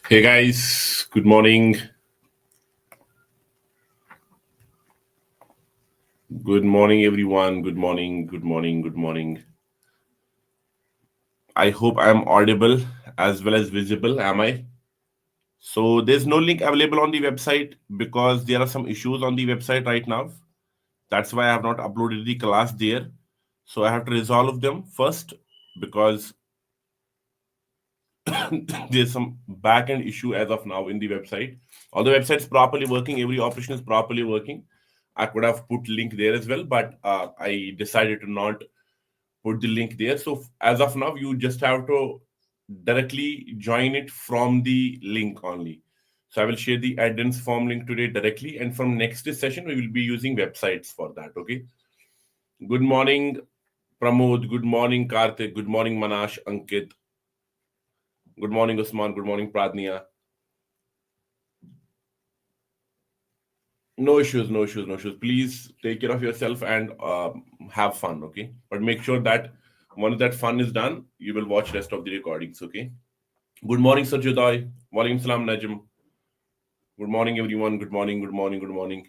Hey guys, good morning. Good morning, everyone. Good morning, good morning, good morning. I hope I am audible as well as visible. Am I? So, there's no link available on the website because there are some issues on the website right now. That's why I have not uploaded the class there. So, I have to resolve them first because there's some back-end issue as of now in the website. All the website's properly working, every operation is properly working. I could have put link there as well, but I decided to not put the link there. So as of now, you just have to directly join it from the link only. So I will share the address form link today directly, and from next session we will be using websites for that. Okay. Good morning, Pramod. Good morning, Karthik. Good morning, Manash, Ankit. Good morning, Usman. Good morning, Pradnia. No issues, no issues, no issues. Please take care of yourself and have fun, okay? But make sure that once that fun is done, you will watch rest of the recordings, okay? Good morning, Sir Judai. Walaikum salam, Najm. Good morning, everyone. Good morning, good morning, good morning.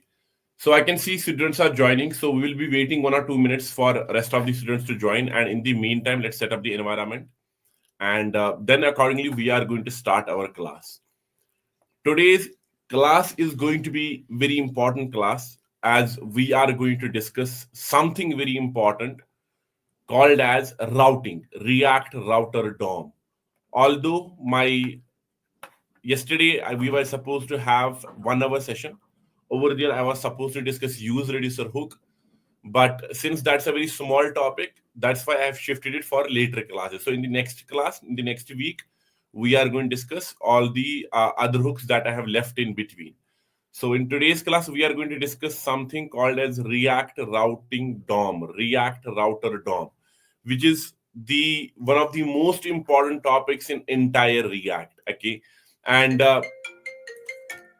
So I can see students are joining. So we will be waiting 1 or 2 minutes for rest of the students to join. And in the meantime, let's set up the environment. And then accordingly, we are going to start our class. Today's class is going to be very important class as we are going to discuss something very important called as routing, React Router DOM. Although my yesterday we were supposed to have 1 hour session over there, I was supposed to discuss use reducer hook, but since that's a very small topic, that's why I have shifted it for later classes. So in the next class, in the next week, we are going to discuss all the other hooks that I have left in between. So in today's class, we are going to discuss something called as React Routing DOM, React Router DOM, which is the one of the most important topics in entire React. Okay, and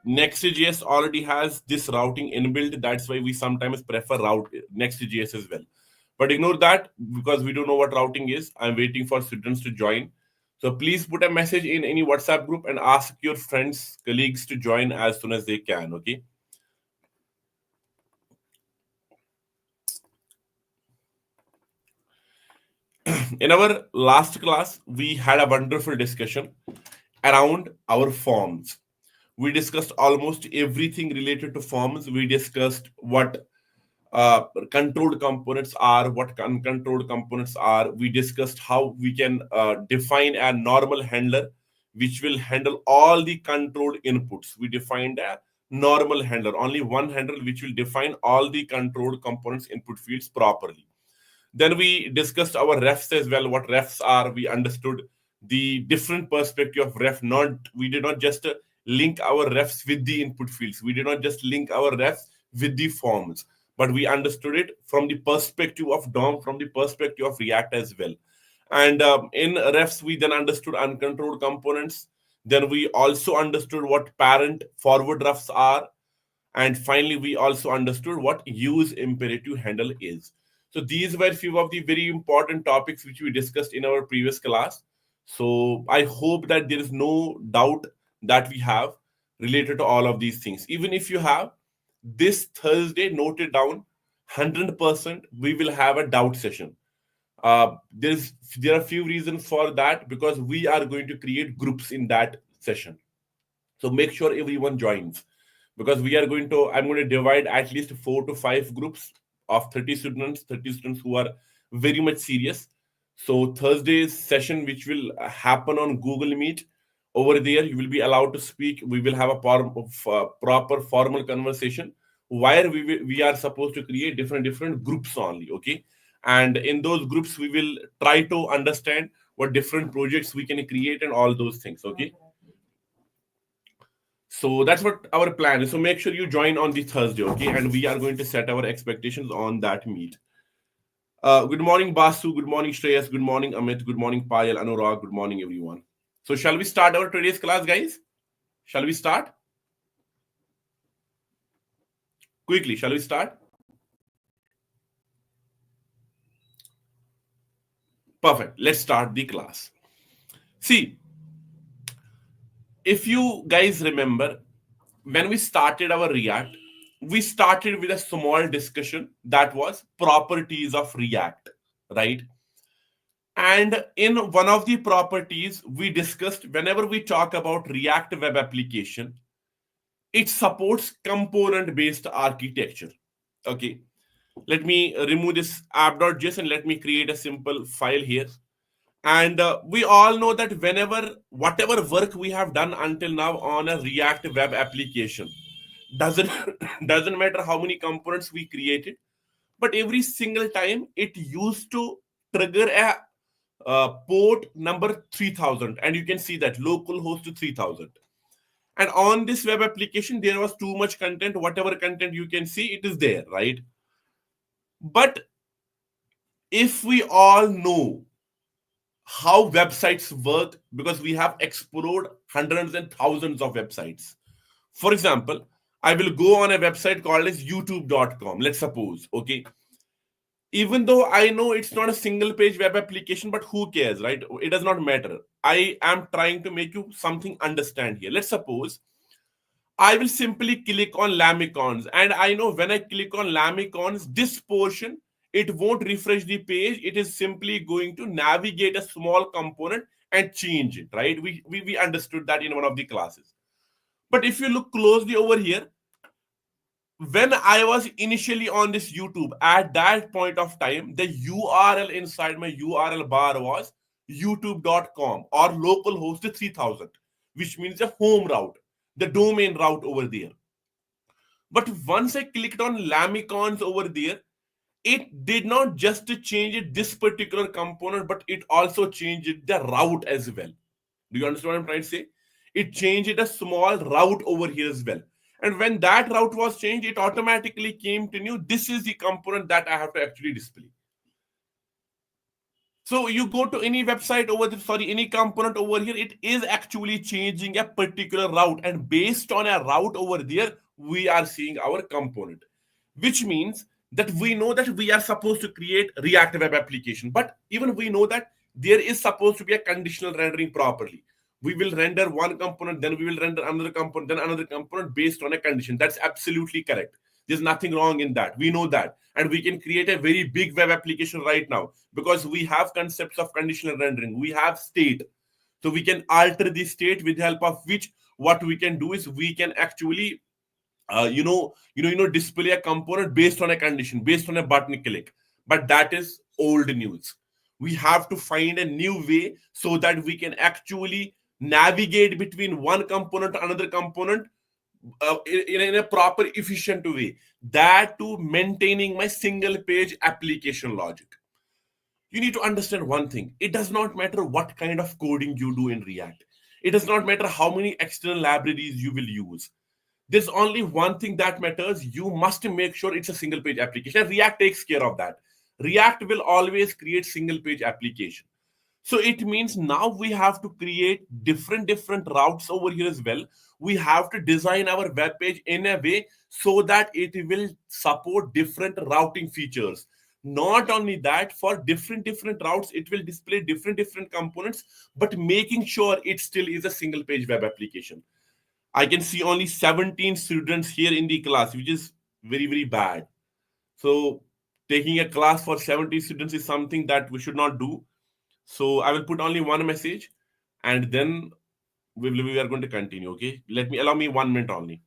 Next.js already has this routing inbuilt. That's why we sometimes prefer route Next.js as well. But ignore that because we don't know what routing is. I'm waiting for students to join. So please put a message in any WhatsApp group and ask your friends, colleagues to join as soon as they can. Okay. In our last class, we had a wonderful discussion around our forms. We discussed almost everything related to forms. We discussed what controlled components are, what uncontrolled components are. We discussed how we can define a normal handler which will handle all the controlled inputs. We defined a normal handler, only one handler which will define all the controlled components input fields properly. Then we discussed our refs as well, what refs are. We understood the different perspective of ref. Not we did not just link our refs with the input fields. We did not just link our refs with the forms, but we understood it from the perspective of DOM, from the perspective of React as well. And in refs, we then understood uncontrolled components. Then we also understood what parent forward refs are, and finally we also understood what use imperative handle is. So these were few of the very important topics which we discussed in our previous class. So I hope that there is no doubt that we have related to all of these things. Even if you have, this Thursday, note it down, 100% we will have a doubt session. There are few reasons for that because we are going to create groups in that session. So make sure everyone joins because we are going to, I'm going to divide at least 4 to 5 groups of 30 students who are very much serious. So Thursday's session, which will happen on Google Meet, over there you will be allowed to speak. We will have a proper formal conversation where we are supposed to create different groups only. Okay, and in those groups we will try to understand what different projects we can create and all those things. Okay, so that's what our plan is. So make sure you join on the Thursday, okay? And we are going to set our expectations on that meet. Good morning, Basu. Good morning, Shreyas. Good morning, Amit. Good morning, Payal, Anurag. Good morning, everyone. So shall we start our today's class, guys? Shall we start? Quickly, shall we start? Perfect. Let's start the class. See, If you guys remember, when we started our React, we started with a small discussion that was properties of React, right? And in one of the properties, we discussed whenever we talk about React web application, it supports component based architecture. Okay, let me remove this app.js and let me create a simple file here. And we all know that whenever whatever work we have done until now on a React web application doesn't doesn't matter how many components we created, but every single time it used to trigger a port number 3000, and you can see that local host to 3000. And on this web application there was too much content. Whatever content you can see, it is there, right? But if we all know how websites work, because we have explored hundreds and thousands of websites. For example, I will go on a website called as youtube.com, let's suppose. Okay, even though I know it's not a single page web application, but who cares, right? It does not matter. I am trying to make you something understand here. Let's suppose I will simply click on lamicons, and I know when I click on lamicons, this portion, it won't refresh the page. It is simply going to navigate a small component and change it, right? We understood that in one of the classes. But if you look closely over here, when I was initially on this YouTube, at that point of time, the URL inside my URL bar was youtube.com or localhost 3000, which means a home route, the domain route over there. But once I clicked on Lamicons over there, it did not just change it, this particular component, but it also changed the route as well. Do you understand what I'm trying to say? It changed a small route over here as well. And when that route was changed, it automatically came to new. This is the component that I have to actually display. So you go to any website over there, sorry, any component over here, it is actually changing a particular route. And based on a route over there, we are seeing our component, which means that we know that we are supposed to create React web application. But even we know that there is supposed to be a conditional rendering properly. We will render one component, then we will render another component, then another component based on a condition. That's absolutely correct. There's nothing wrong in that. We know that. And we can create a very big web application right now because we have concepts of conditional rendering. We have state. So we can alter the state with the help of which what we can do is we can actually display a component based on a condition, based on a button click. But that is old news. We have to find a new way so that we can actually navigate between one component to another component in a proper, efficient way. That to maintaining my single page application logic. You need to understand one thing. It does not matter what kind of coding you do in React. It does not matter how many external libraries you will use. There's only one thing that matters. You must make sure it's a single page application. React takes care of that. React will always create single page application. So it means now we have to create different routes over here as well. We have to design our web page in a way so that it will support different routing features. Not only that, for different routes, it will display different components, but making sure it still is a single page web application. I can see only 17 students here in the class, which is very bad. So taking a class for 70 students is something that we should not do. So I will put only one message, and then we are going to continue. Okay, allow me 1 minute only.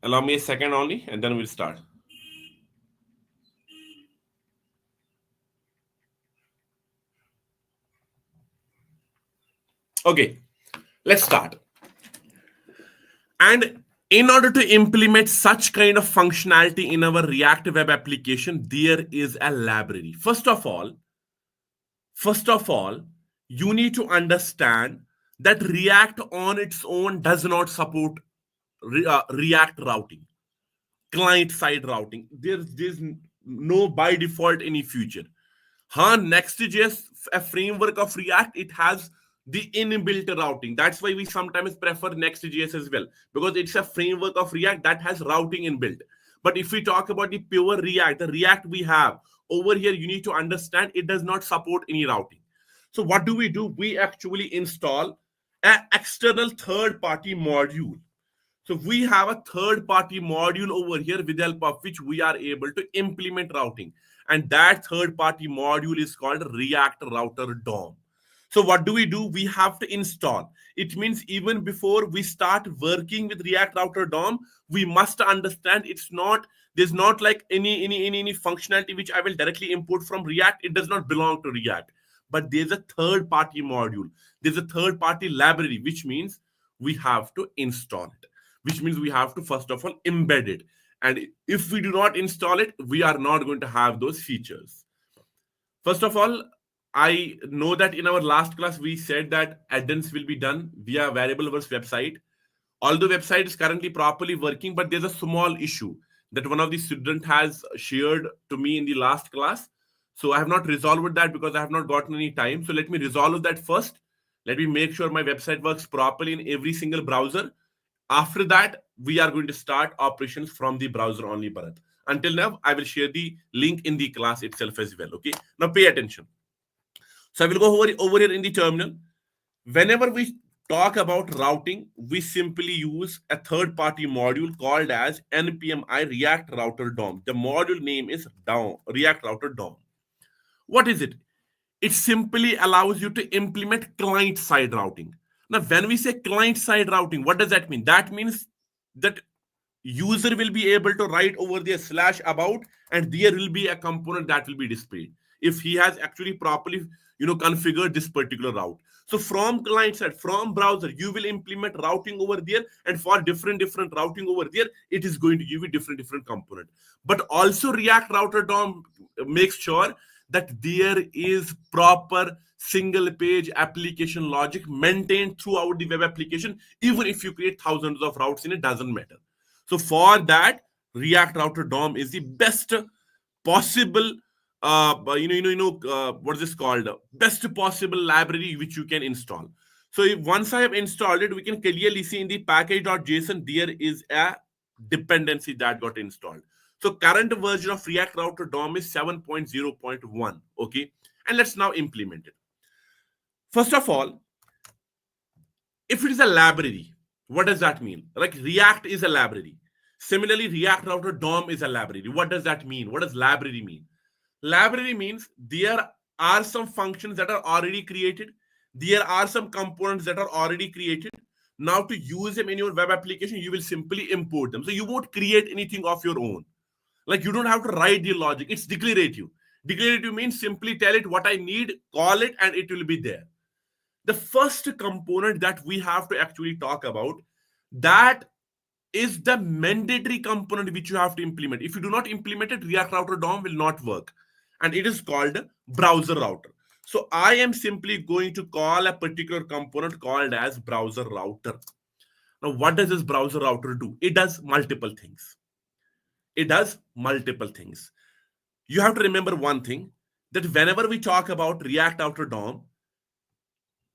Allow me a second only, and then we'll start. Okay, let's start. And in order to implement such kind of functionality in our React web application, there is a library. First of all, you need to understand that React on its own does not support React routing, client side routing. There's no by default any feature. Next.js, a framework of React, it has the inbuilt routing. That's why we sometimes prefer Next.js as well, because it's a framework of React that has routing inbuilt. But if we talk about the pure React, the React we have over here, you need to understand it does not support any routing. So what do? We actually install an external third party module. So we have a third party module over here with the help of which we are able to implement routing. And that third party module is called React Router DOM. So what do? We have to install. It means even before we start working with React Router DOM, we must understand there's not like any functionality which I will directly import from React. It does not belong to React. But there's a third party module. There's a third party library, which means we have to install it, which means we have to first of all embed it. And if we do not install it, we are not going to have those features. First of all, I know that in our last class we said that add-ins will be done via Variableverse website. Although website is currently properly working, but there's a small issue that one of the student has shared to me in the last class. So I have not resolved that because I have not gotten any time. So let me resolve that first. Let me make sure my website works properly in every single browser. After that, we are going to start operations from the browser only, Bharat. Until now, I will share the link in the class itself as well. Okay. Now pay attention. So I will go over here in the terminal. Whenever we talk about routing, we simply use a third-party module called as npmi React Router DOM. The module name is DOM, React Router DOM. What is it? It simply allows you to implement client-side routing. Now, when we say client-side routing, what does that mean? That means that user will be able to write over there slash about, and there will be a component that will be displayed if he has actually properly configured this particular route. So from client side, from browser, you will implement routing over there, and for different routing over there, it is going to give you different component. But also React Router DOM makes sure that there is proper single page application logic maintained throughout the web application. Even if you create thousands of routes in it, doesn't matter. So for that, React Router DOM is the best possible what is this called, best possible library which you can install. So once I have installed it, we can clearly see in the package.json there is a dependency that got installed. So current version of React Router DOM is 7.0.1. Okay, and let's now implement it. First of all, if it is a library, what does that mean? Like React is a library. Similarly, React Router DOM is a library. What does that mean? What does library mean? Library means there are some functions that are already created. There are some components that are already created. Now to use them in your web application, you will simply import them. So you won't create anything of your own. Like you don't have to write the logic. It's declarative. Declarative means simply tell it what I need, call it, and it will be there. The first component that we have to actually talk about, that is the mandatory component which you have to implement. If you do not implement it, React Router DOM will not work. And it is called browser router. So I am simply going to call a particular component called as browser router. Now, what does this browser router do? It does multiple things. It does multiple things. You have to remember one thing, that whenever we talk about React Router DOM,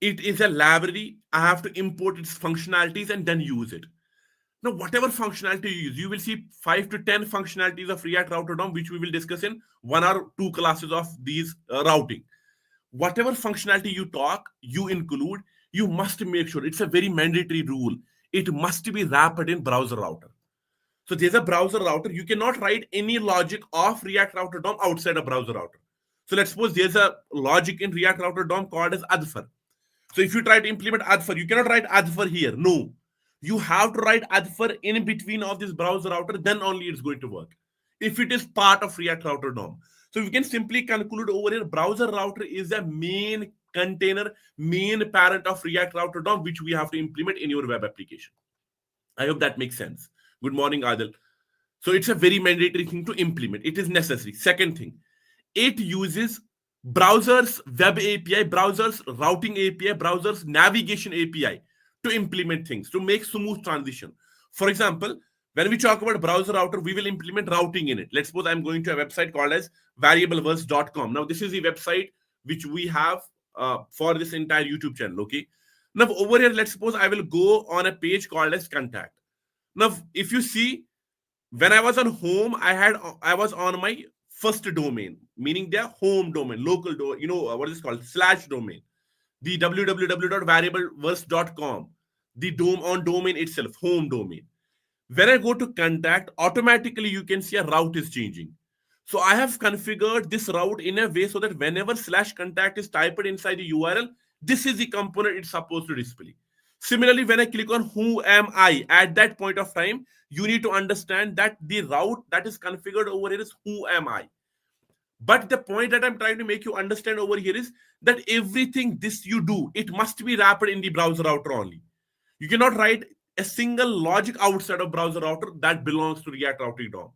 it is a library. I have to import its functionalities and then use it. Now, whatever functionality you use, you will see 5 to 10 functionalities of React Router DOM, which we will discuss in 1 or 2 classes of these routing. Whatever functionality you include, you must make sure, it's a very mandatory rule, it must be wrapped in browser router. So there's a browser router. You cannot write any logic of React Router DOM outside a browser router. So let's suppose there's a logic in React Router DOM called as adfer. So if you try to implement adfer, you cannot write adfer here. No. You have to write adfer in between of this browser router, then only it's going to work. If it is part of React Router DOM. So we can simply conclude over here, browser router is a main container, main parent of React Router DOM, which we have to implement in your web application. I hope that makes sense. Good morning, Adil. So it's a very mandatory thing to implement. It is necessary. Second thing, it uses browser's web API, browser's routing API, browser's navigation API to implement things, to make smooth transition. For example, when we talk about browser router, we will implement routing in it. Let's suppose I'm going to a website called as variableverse.com. Now, this is the website which we have for this entire YouTube channel, okay? Now, over here, let's suppose I will go on a page called as contact. Now, if you see, When I was on home, I was on my first domain, meaning their home domain, local domain. What is it called? Slash domain. The www.variableverse.com. The domain itself, home domain. When I go to contact, automatically you can see a route is changing. So I have configured this route in a way so that whenever slash contact is typed inside the URL, this is the component it's supposed to display. Similarly, when I click on who am I, at that point of time, you need to understand that the route that is configured over here is who am I. But the point that I'm trying to make you understand over here is that everything this you do, it must be wrapped in the browser router only. You cannot write a single logic outside of browser router that belongs to React Routing DOM.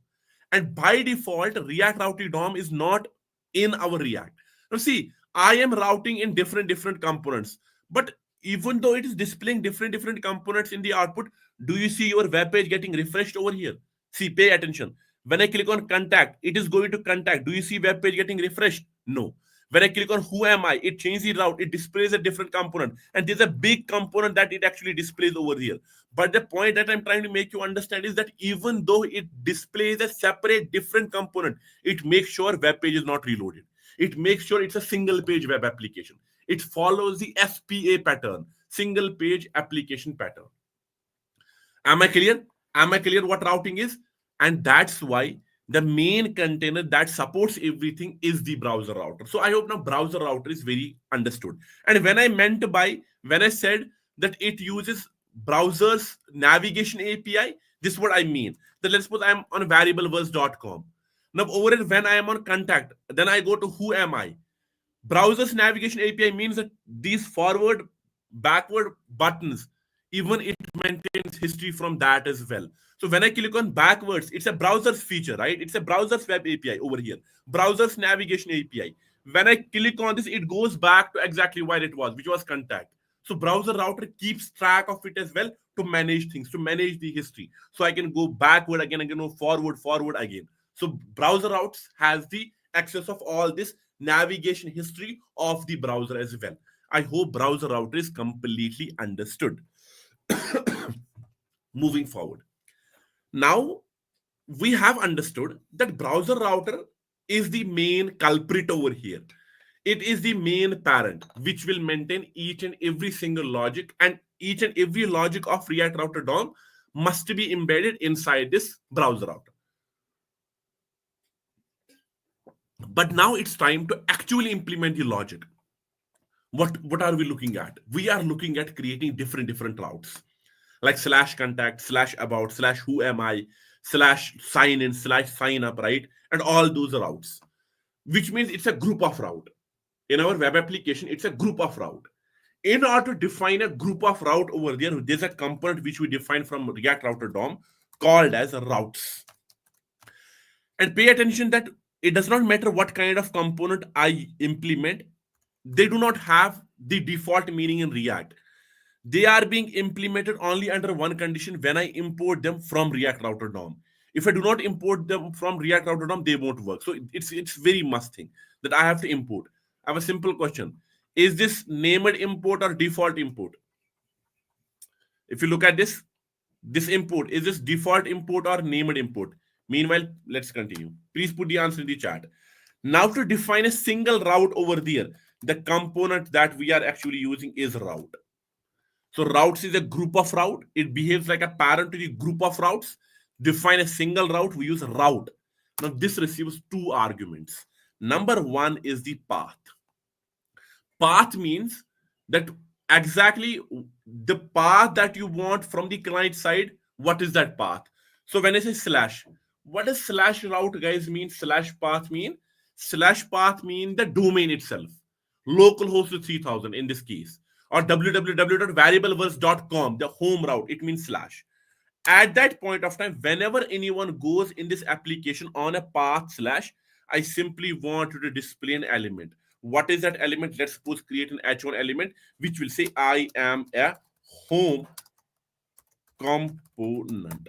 And by default, React Routing DOM is not in our React. Now see, I am routing in different components, but even though it is displaying different components in the output, do you see your web page getting refreshed over here? See, pay attention. When I click on contact, it is going to contact. Do you see web page getting refreshed? No. When I click on who am I, it changes the route, it displays a different component, and there's a big component that it actually displays over here. But the point that I'm trying to make you understand is that even though it displays a separate different component, it makes sure web page is not reloaded. It makes sure it's a single page web application. It follows the SPA pattern, single page application pattern. Am I clear? Am I clear what routing is? And that's why the main container that supports everything is the browser router. So I hope now browser router is very understood. And when I said that it uses browser's navigation API, this is what I mean. That let's suppose I'm on variableverse.com. Now over it, when I am on contact, then I go to who am I. Browser's navigation API means that these forward, backward buttons, even it maintains history from that as well. So when I click on backwards, it's a browser's feature, right? It's a browser's web API over here, browser's navigation API. When I click on this, it goes back to exactly where it was, which was contact. So browser router keeps track of it as well to manage things, to manage the history. So I can go backward again, I can go forward again. So browser routes has the access of all this navigation history of the browser as well. I hope browser router is completely understood. Moving forward. Now we have understood that browser router is the main culprit over here. It is the main parent which will maintain each and every single logic, and each and every logic of React Router DOM must be embedded inside this browser router. But now it's time to actually implement the logic. What are we looking at? We are looking at creating different routes, like slash contact, slash about, slash who am I, slash sign in, slash sign up, right? And all those routes, which means it's a group of route. In our web application, it's a group of route. In order to define a group of route over there, there's a component which we define from React Router DOM called as routes. And pay attention that it does not matter what kind of component I implement, they do not have the default meaning in React. They are being implemented only under one condition: when I import them from React Router DOM. If I do not import them from React Router DOM, they won't work. So it's very must thing that I have to import. I have a simple question: is this named import or default import? If you look at this import, is this default import or named import? Meanwhile, let's continue. Please put the answer in the chat. Now to define a single route over there, the component that we are actually using is route. So routes is a group of route. It behaves like a parent to the group of routes. Define a single route, we use route. Now this receives two arguments. Number one is the path. Path means that exactly the path that you want from the client side, what is that path? So when I say slash, what does slash route guys mean? Slash path mean? Slash path mean the domain itself. Localhost 3000 in this case. Or www.variableverse.com, the home route, it means slash. At that point of time, whenever anyone goes in this application on a path slash, I simply want to display an element. What is that element? Let's suppose create an h1 element which will say I am a home component.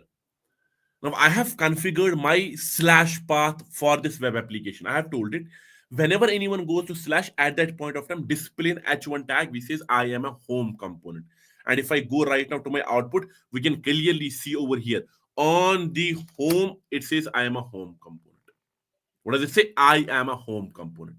Now I have configured my slash path for this web application. I have told it whenever anyone goes to slash, at that point of time, display an h1 tag which says I am a home component. And if I go right now to my output, we can clearly see over here On the home, it says I am a home component. What does it say? I am a home component.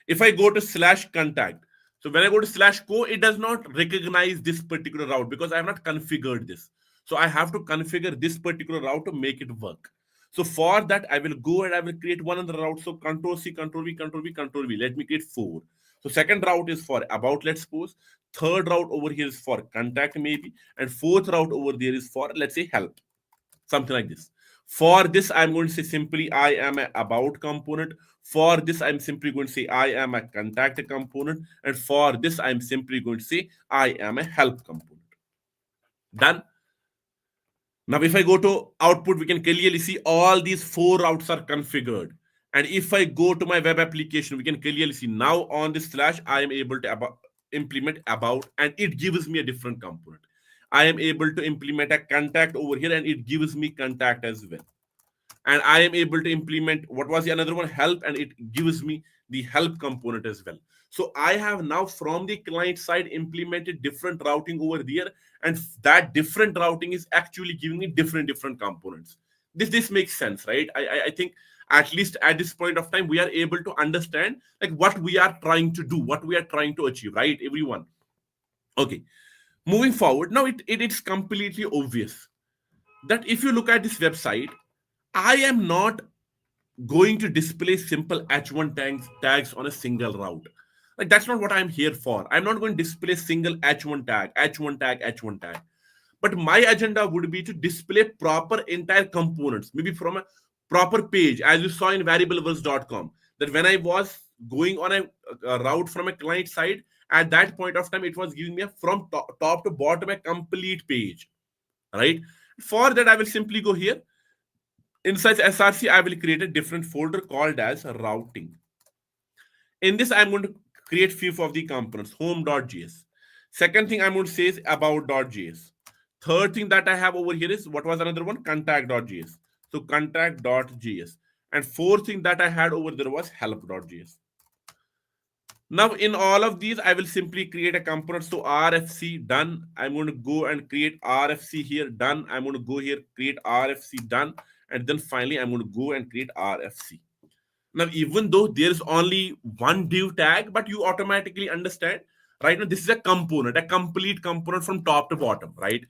If I go to slash contact, so when I go to slash co, it does not recognize this particular route because I have not configured this. So I have to configure this particular route to make it work. So for that, I will go and I will create one other route. So control C, control V, control V, control V. Let me create four. So second route is for about, let's suppose. Third route over here is for contact maybe. And fourth route over there is for, let's say, help. Something like this. For this, I'm going to say simply I am a about component. For this, I'm simply going to say I am a contact component. And for this, I'm simply going to say I am a help component. Done. Now, if I go to output, we can clearly see all these four routes are configured. And if I go to my web application, we can clearly see now on this slash, I am able to implement about, and it gives me a different component. I am able to implement a contact over here, and it gives me contact as well. And I am able to implement what was the another one, help, and it gives me the help component as well. So I have now from the client side implemented different routing over there, and that different routing is actually giving me different components. This makes sense, right? I think at least at this point of time we are able to understand like what we are trying to do, what we are trying to achieve, right, everyone? Okay, moving forward now, it's completely obvious that if you look at this website, I am not going to display simple H1 tags on a single route. Like that's not what I'm here for. I'm not going to display single H1 tag, H1 tag, H1 tag. But my agenda would be to display proper entire components, maybe from a proper page, as you saw in variableverse.com. That when I was going on a route from a client side, at that point of time, it was giving me a from top to bottom a complete page, right? For that, I will simply go here. Inside SRC, I will create a different folder called as routing. In this, I'm going to create few of the components, home.js. Second thing I'm going to say is about.js. Third thing that I have over here is what was another one? Contact.js. So contact.js. And fourth thing that I had over there was help.js. Now, in all of these, I will simply create a component. So RFC done. I'm going to go and create RFC here done. I'm going to go here, create RFC done. And then finally, I'm going to go and create RFC. Now, even though there is only one div tag, but you automatically understand, right? Now, this is a component, a complete component from top to bottom, right?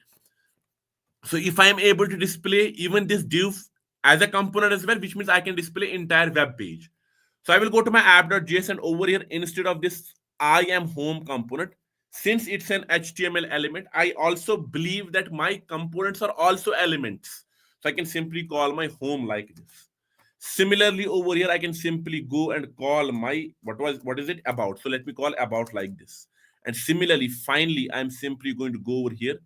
So if I am able to display even this div as a component as well, which means I can display entire web page. So I will go to my app.js, and over here, instead of this I am home component, since it's an HTML element, I also believe that my components are also elements. So I can simply call my home like this. Similarly, over here, I can simply go and call my what is it about. So let me call about like this. And similarly, finally, I'm simply going to go over here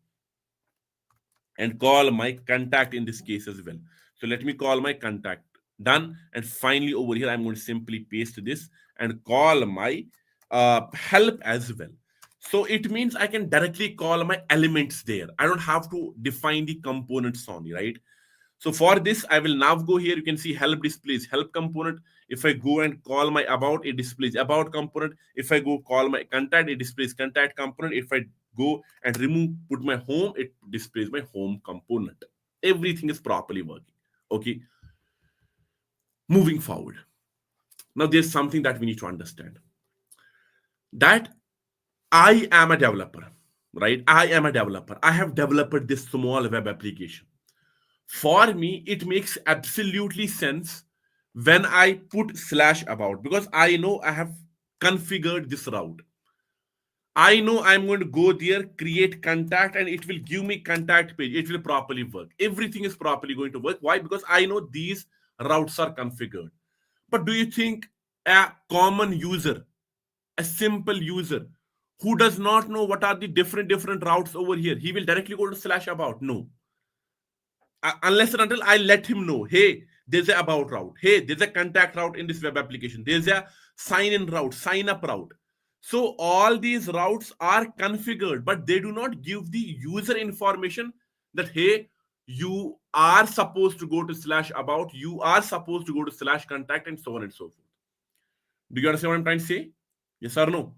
and call my contact in this case as well. So let me call my contact. Done. And finally, over here, I'm going to simply paste this and call my help as well. So it means I can directly call my elements there. I don't have to define the components only, right? So for this, I will now go here. You can see help displays help component. If I go and call my about, it displays about component. If I go call my contact, it displays contact component. If I go and put my home, it displays my home component. Everything is properly working. Okay. Moving forward. Now there's something that we need to understand. That I am a developer, right? I am a developer. I have developed this small web application. For me, it makes absolutely sense when I put slash about, because I know I have configured this route. I know I'm going to go there, create contact, and it will give me contact page. It will properly work. Everything is properly going to work. Why? Because I know these routes are configured. But do you think a common user, a simple user who does not know what are the different routes over here, he will directly go to slash about? No. Unless and until I let him know, hey, there's a about route, hey, there's a contact route in this web application, there's a sign in route, sign up route. So all these routes are configured, but they do not give the user information that hey, you are supposed to go to slash about, you are supposed to go to slash contact, and so on and so forth. Do you understand what I'm trying to say? Yes or no?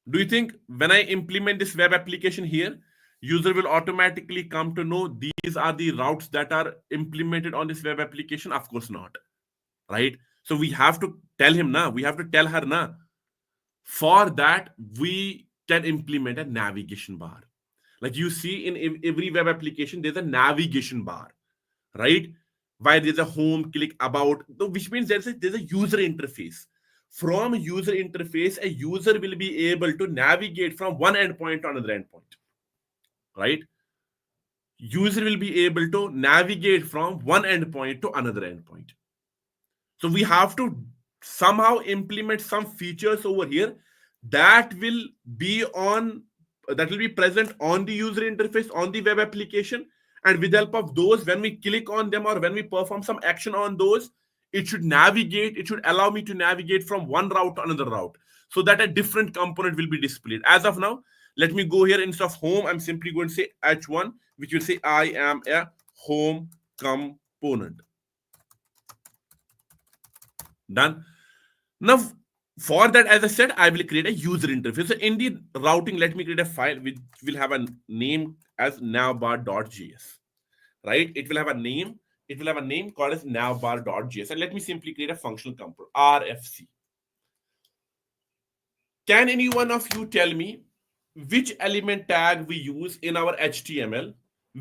Do you think when I implement this web application here, User will automatically come to know these are the routes that are implemented on this web application? Of course not, right? So we have to tell him now, we have to tell her now. For that, we can implement a navigation bar. Like you see in every web application, there's a navigation bar, right? Where there's a home, click, about, which means there's a user interface. From user interface, a user will be able to navigate from one endpoint to another endpoint, right? User will be able to navigate from one endpoint to another endpoint. So we have to somehow implement some features over here that will be on that will be present on the user interface on the web application, and with the help of those, when we click on them or when we perform some action on those, it should allow me to navigate from one route to another route, so that a different component will be displayed. As of now, let me go here. Instead of home, I'm simply going to say h1, which will say I am a home component. Done. Now, for that, as I said, I will create a user interface. So in the routing, let me create a file which will have a name as navbar.js. Right? It will have a name. It will have a name called as navbar.js. And let me simply create a functional component, RFC. Can any one of you tell me which element tag we use in our HTML,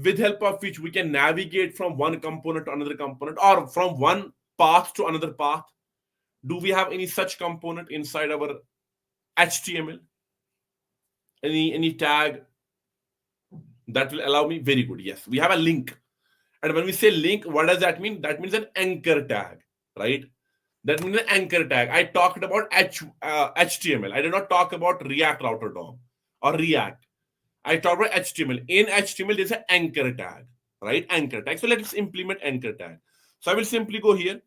with help of which we can navigate from one component to another component, or from one path to another path? Do we have any such component inside our HTML? Any tag that will allow me? Very good. Yes, we have a link. And when we say link, what does that mean? That means an anchor tag, right? That means an anchor tag. I talked about HTML. I did not talk about React Router DOM or React. I talked about HTML. In HTML, there's an anchor tag, right? Anchor tag. So let's implement anchor tag. So I will simply go here,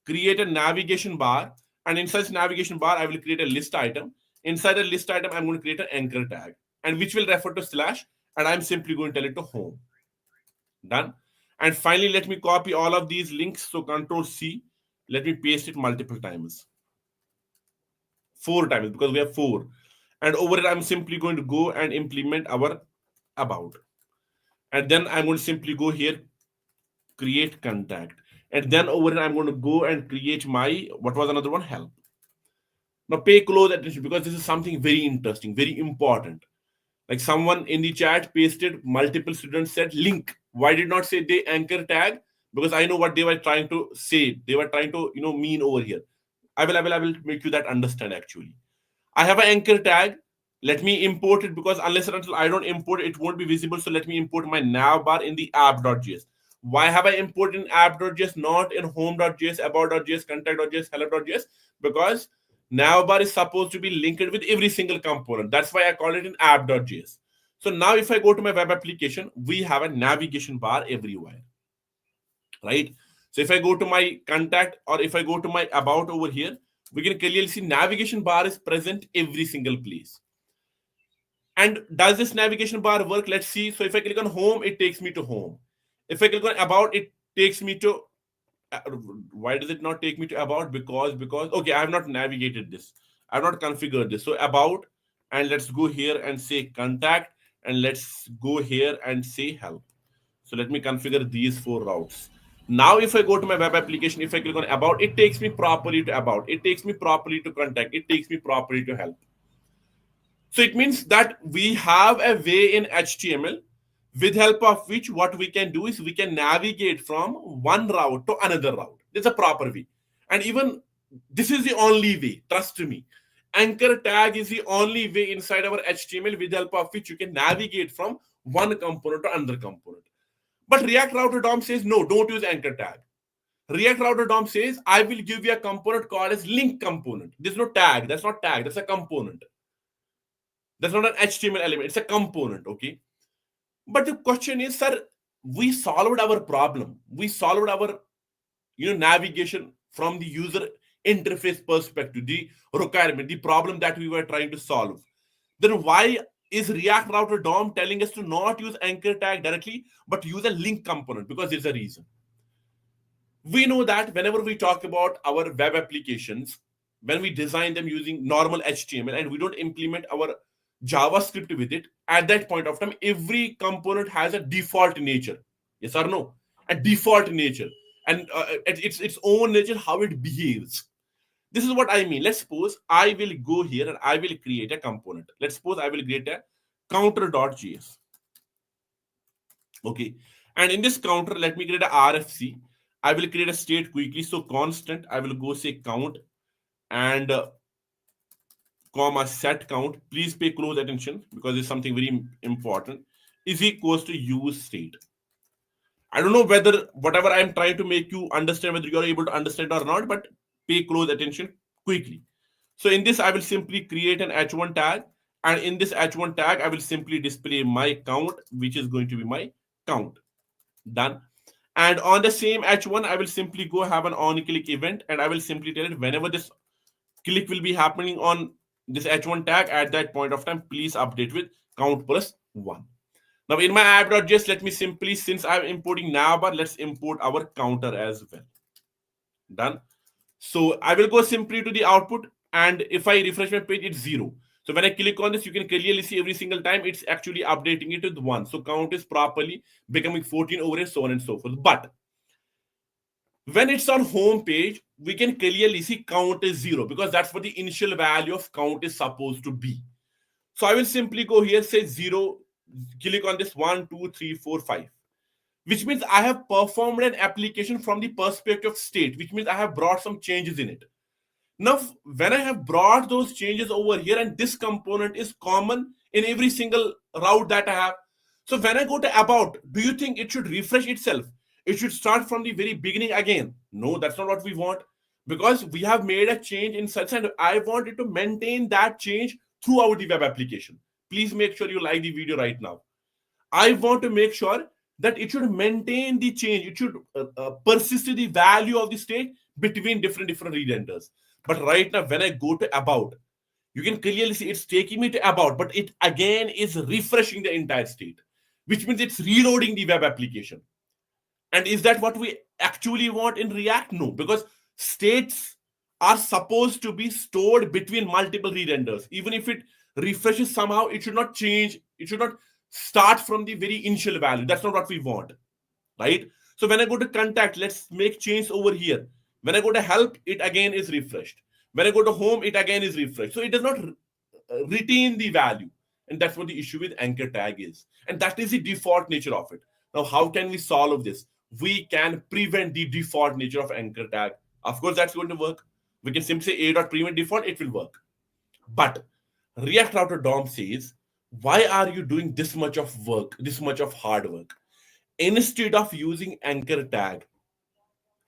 create a navigation bar, and inside navigation bar, I will create a list item. Inside a list item, I'm going to create an anchor tag, and which will refer to slash, and I'm simply going to tell it to home. Done. And finally, let me copy all of these links. So Control C, let me paste it multiple times. 4 times, because we have 4. And over it, I'm simply going to go and implement our about. And then I'm going to simply go here, create contact. And then over here, I'm going to go and create my, what was another one? Help. Now pay close attention, because this is something very interesting, very important. Like someone in the chat pasted, multiple students said link. Why did not say they anchor tag? Because I know what they were trying to say. They were trying to, mean over here. I will make you that understand actually. I have an anchor tag. Let me import it, because unless and until I don't import it, it won't be visible. So let me import my navbar in the app.js. Why have I imported in app.js, not in home.js, about.js, contact.js, hello.js? Because navbar is supposed to be linked with every single component. That's why I call it in app.js. So now if I go to my web application, we have a navigation bar everywhere, right? So if I go to my contact, or if I go to my about over here, we can clearly see navigation bar is present every single place. And does this navigation bar work? Let's see. So if I click on home, it takes me to home. If I click on about, it takes me to, why does it not take me to about? Because okay, I have not navigated this, I have not configured this. So about, and let's go here and say contact, and let's go here and say help. So let me configure these 4 routes. Now if I go to my web application, if I click on about, it takes me properly to about, it takes me properly to contact, it takes me properly to help. So it means that we have a way in HTML, with help of which what we can do is we can navigate from one route to another route. There's a proper way. And even this is the only way, trust me. Anchor tag is the only way inside our HTML, with help of which you can navigate from one component to another component. But React Router DOM says, no, don't use anchor tag. React Router DOM says, I will give you a component called as link component. There's no tag. That's not tag. That's a component. That's not an HTML element. It's a component, okay? But the question is, sir, we solved our problem. We solved our, navigation from the user interface perspective, the requirement, the problem that we were trying to solve. Then why is React Router DOM telling us to not use anchor tag directly, but use a link component? Because there's a reason. We know that whenever we talk about our web applications, when we design them using normal HTML and we don't implement our JavaScript with it, at that point of time, every component has a default nature. Yes or no? A default nature. And its own nature, how it behaves. This is what I mean. Let's suppose I will go here and I will create a component. Let's suppose I will create a counter.js. Okay. And in this counter, let me create a RFC. I will create a state quickly. So constant, I will go say count and comma set count. Please pay close attention because it's something very important. Is equals to use state. I don't know whether whatever I'm trying to make you understand, whether you're able to understand or not, but pay close attention quickly. So in this, I will simply create an h1 tag, and in this h1 tag, I will simply display my count, which is going to be my count. Done. And on the same h1, I will simply go have an on click event, and I will simply tell it whenever this click will be happening on this h1 tag, at that point of time, please update with count plus 1. Now in my app.js, let me simply, since I'm importing navbar, let's import our counter as well. Done. So I will go simply to the output, and if I refresh my page, it's 0. So when I click on this, you can clearly see every single time it's actually updating it with 1. So count is properly becoming 14 over a, so on and so forth. But when it's on home page, we can clearly see count is 0 because that's what the initial value of count is supposed to be. So I will simply go here, say 0, click on this 1, 2, 3, 4, 5, which means I have performed an application from the perspective of state, which means I have brought some changes in it. Now, when I have brought those changes over here, and this component is common in every single route that I have. So when I go to about, do you think it should refresh itself? It should start from the very beginning again. No, that's not what we want, because we have made a change in such, and I want it to maintain that change throughout the web application. Please make sure you like the video right now. I want to make sure that it should maintain the change. It should persist the value of the state between different re-renders. But right now, when I go to about, you can clearly see it's taking me to about, but it again is refreshing the entire state, which means it's reloading the web application. And is that what we actually want in React? No, because states are supposed to be stored between multiple re-renders. Even if it refreshes somehow, it should not change. It should not start from the very initial value. That's not what we want, right? So when I go to contact, let's make change over here. When I go to help, it again is refreshed. When I go to home, it again is refreshed. So it does not retain the value. And that's what the issue with anchor tag is. And that is the default nature of it. Now, how can we solve this? We can prevent the default nature of anchor tag. Of course, that's going to work. We can simply say a.prevent default, it will work. But React Router DOM says, why are you doing this much of work, this much of hard work? Instead of using anchor tag,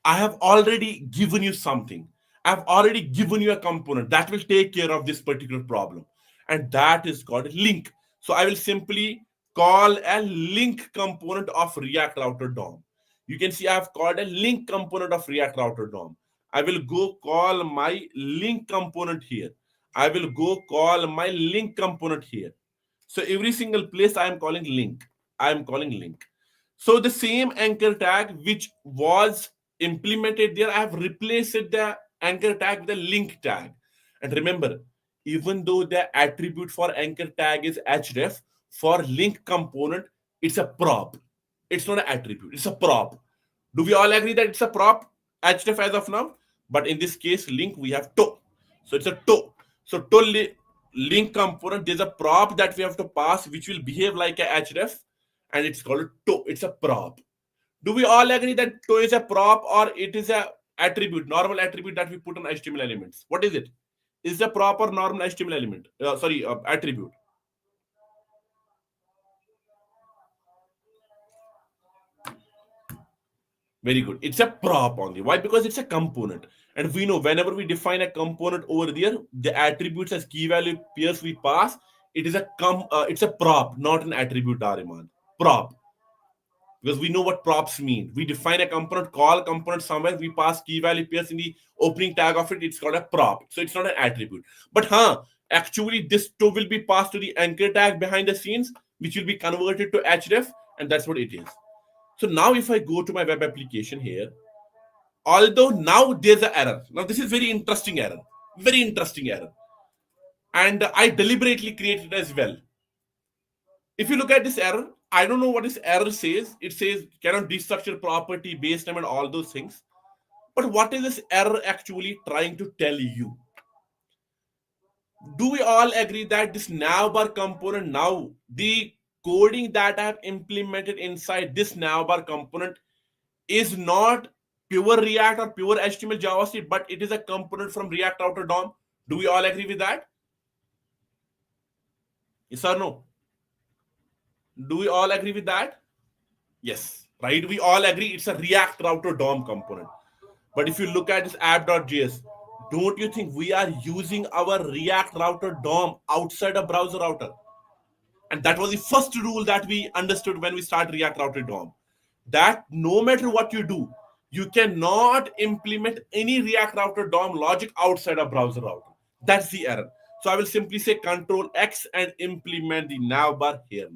I have already given you something. I've already given you a component that will take care of this particular problem. And that is called link. So I will simply call a link component of React Router DOM. You can see I've called a link component of React Router DOM. I will go call my link component here. I will go call my link component here. So every single place I am calling link. I am calling link. So the same anchor tag which was implemented there, I have replaced the anchor tag with a link tag. And remember, even though the attribute for anchor tag is href, for link component, it's a prop. It's not an attribute, it's a prop. Do we all agree that it's a prop, href as of now? But in this case, link, we have to. So it's a to. So to link component, there's a prop that we have to pass, which will behave like a href, and it's called to. It's a prop. Do we all agree that to is a prop, or it is a attribute, normal attribute that we put on HTML elements? What is it? Is a prop or normal HTML element? Attribute. Very good. It's a prop only. Why? Because it's a component. And we know whenever we define a component over there, the attributes as key value pairs we pass, it is it's a prop, not an attribute, Ariman. Prop. Because we know what props mean. We define a component, call component somewhere, we pass key value pairs in the opening tag of it, it's called a prop. So it's not an attribute. But actually this too will be passed to the anchor tag behind the scenes, which will be converted to href, and that's what it is. So now if I go to my web application here, although now there's an error. Now this is very interesting error. Very interesting error. and I deliberately created it as well. If you look at this error, I don't know what this error says. It says cannot destructure property, base name, and all those things. But what is this error actually trying to tell you? Do we all agree that this navbar component, now the coding that I have implemented inside this navbar component, is not pure React or pure HTML JavaScript, but it is a component from React Router DOM? Do we all agree with that? Yes or no? Do we all agree with that? Yes, right? We all agree it's a React Router DOM component. But if you look at this app.js, don't you think we are using our React Router DOM outside a browser router? And that was the first rule that we understood when we started React Router DOM. That no matter what you do, you cannot implement any React Router DOM logic outside a browser router. That's the error. So I will simply say Control X and implement the navbar here.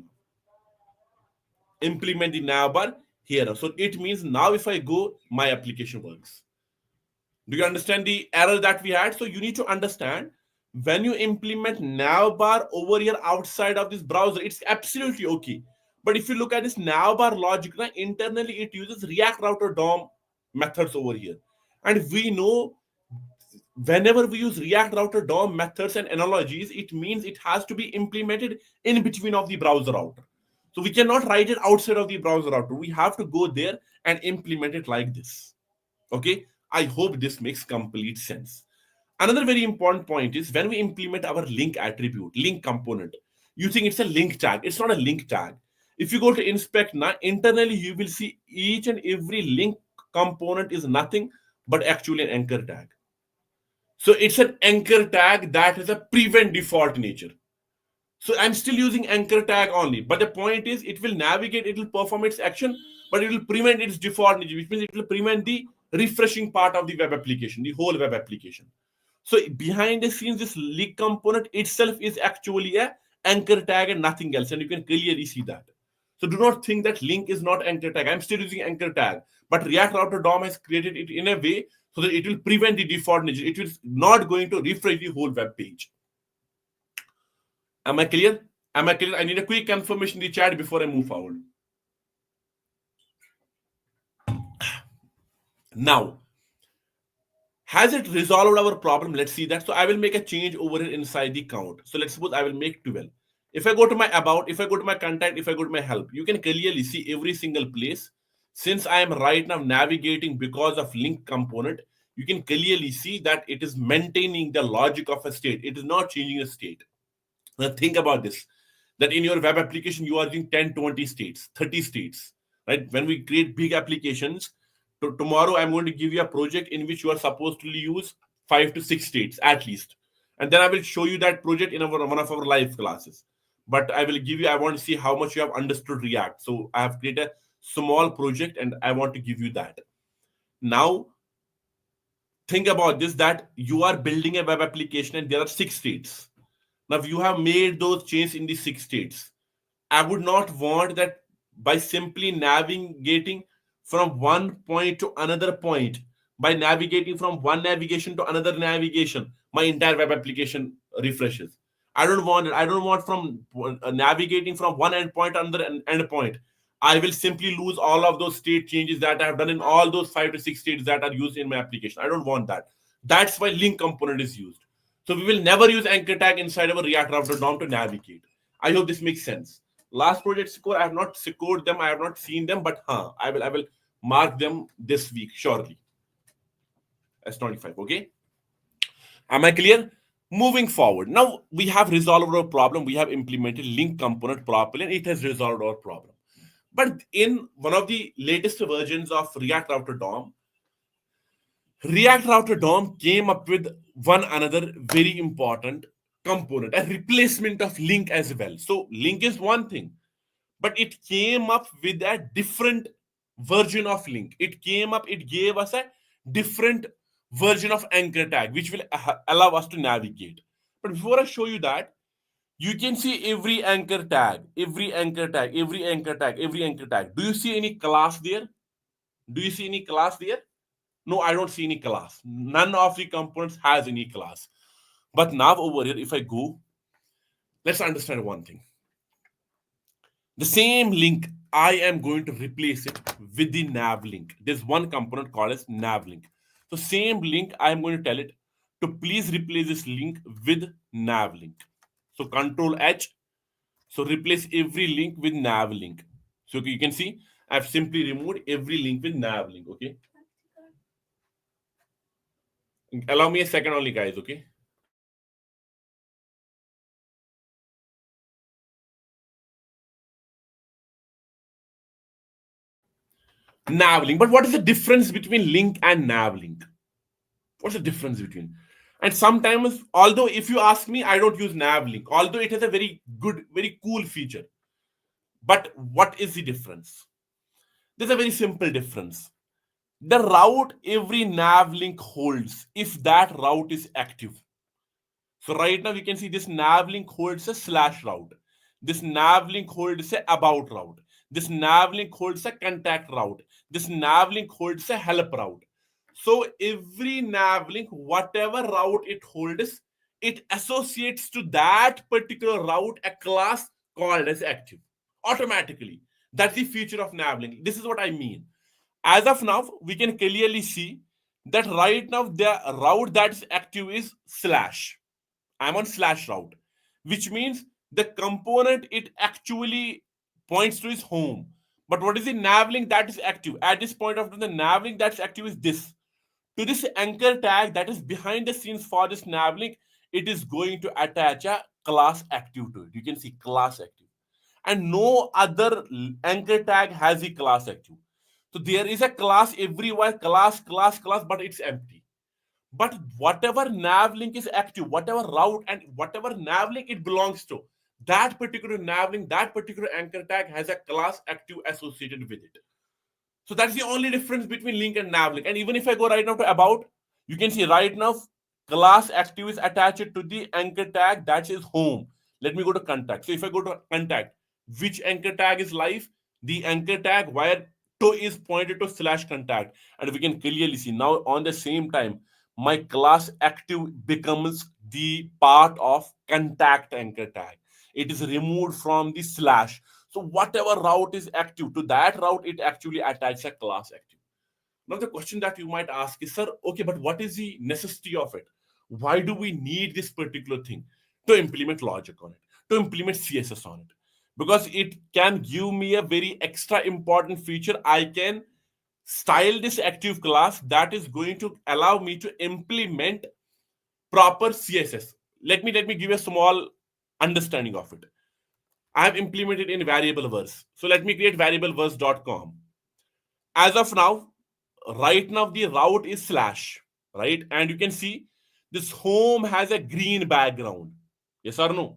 Implement the navbar here. So it means now if I go, my application works. Do you understand the error that we had? So you need to understand when you implement navbar over here outside of this browser, it's absolutely okay. But if you look at this navbar logic, now internally it uses React Router DOM methods over here. And we know whenever we use React Router DOM methods and analogies, it means it has to be implemented in between of the browser router. So we cannot write it outside of the browser router. We have to go there and implement it like this. Okay, I hope this makes complete sense. Another very important point is when we implement our link attribute, link component, you think it's a link tag. It's not a link tag. If you go to inspect now, internally you will see each and every link component is nothing but actually an anchor tag. So it's an anchor tag that has a prevent default nature. So I'm still using anchor tag only. But the point is, it will navigate, it will perform its action, but it will prevent its default nature, which means it will prevent the refreshing part of the web application, the whole web application. So behind the scenes, this link component itself is actually a anchor tag and nothing else, and you can clearly see that. So do not think that link is not anchor tag. I'm still using anchor tag, but React Router DOM has created it in a way so that it will prevent the default nature. It is not going to refresh the whole web page. Am I clear? Am I clear? I need a quick confirmation in the chat before I move forward. Now, has it resolved our problem? Let's see that. So I will make a change over here inside the count. So let's suppose I will make 12. If I go to my about, if I go to my contact, if I go to my help, you can clearly see every single place. Since I am right now navigating because of link component, you can clearly see that it is maintaining the logic of a state. It is not changing a state. Now think about this, that in your web application, you are using 10, 20 states, 30 states, right? When we create big applications, tomorrow I'm going to give you a project in which you are supposed to use 5 to 6 states at least. And then I will show you that project in one of our live classes. But I will give you, I want to see how much you have understood React. So I have created a small project and I want to give you that. Now, think about this, that you are building a web application and there are 6 states. Now, you have made those changes in the 6 states. I would not want that by simply navigating from one point to another point, by navigating from one navigation to another navigation, my entire web application refreshes. I don't want it. I don't want from navigating from one endpoint to another endpoint. I will simply lose all of those state changes that I have done in all those 5 to 6 states that are used in my application. I don't want that. That's why link component is used. So we will never use anchor tag inside our React Router DOM to navigate. I hope this makes sense. Last project score, I have not scored them, I have not seen them, but I will mark them this week surely. S25, okay? Am I clear? Moving forward. Now we have resolved our problem. We have implemented link component properly, and it has resolved our problem. But in one of the latest versions of React Router DOM, React Router DOM came up with one another very important component, a replacement of link as well. So link is one thing, but it came up with a different version of link. It came up, it gave us a different version of anchor tag, which will allow us to navigate. But before I show you that, you can see every anchor tag, every anchor tag, every anchor tag, every anchor tag. Do you see any class there? Do you see any class there? No, I don't see any class. None of the components has any class. But now over here, if I go, let's understand one thing. The same link, I am going to replace it with the nav link. There's one component called as nav link. So same link, I am going to tell it to please replace this link with nav link. So Control H. So replace every link with nav link. So you can see I've simply removed every link with nav link. Okay. Allow me a second only, guys. Okay. Nav link. But what is the difference between link and nav link? What's the difference between? And sometimes, although if you ask me, I don't use nav link, although it has a very good, very cool feature. But what is the difference? There's a very simple difference. The route every nav link holds, if that route is active. So right now we can see this nav link holds a slash route. This nav link holds a about route. This nav link holds a contact route. This nav link holds a help route. So every nav link, whatever route it holds, it associates to that particular route a class called as active automatically. That's the feature of nav link. This is what I mean. As of now, we can clearly see that right now the route that is active is slash. I'm on slash route, which means the component it actually points to is home. But what is the nav link that is active? At this point of time, the nav link that's active is this. To this anchor tag that is behind the scenes for this nav link, it is going to attach a class active to it. You can see class active. And no other anchor tag has the class active. So there is a class everywhere, class, but it's empty. But whatever nav link is active, whatever route and whatever nav link it belongs to, that particular nav link, that particular anchor tag has a class active associated with it. So that's the only difference between link and nav link. And even if I go right now to about, you can see right now class active is attached to the anchor tag that is home. Let me go to contact. So if I go to contact, which anchor tag is live? The anchor tag where to is pointed to slash contact. And we can clearly see now on the same time, my class active becomes the part of contact anchor tag. It is removed from the slash. So whatever route is active, to that route, it actually attaches a class active. Now the question that you might ask is, sir, okay, but what is the necessity of it? Why do we need this particular thing to implement logic on it, to implement CSS on it? Because it can give me a very extra important feature. I can style this active class that is going to allow me to implement proper CSS. Let me give you a small understanding of it. I have implemented in variable verse. So let me create variableverse.com. As of now, right now the route is slash, right? And you can see this home has a green background. Yes or no?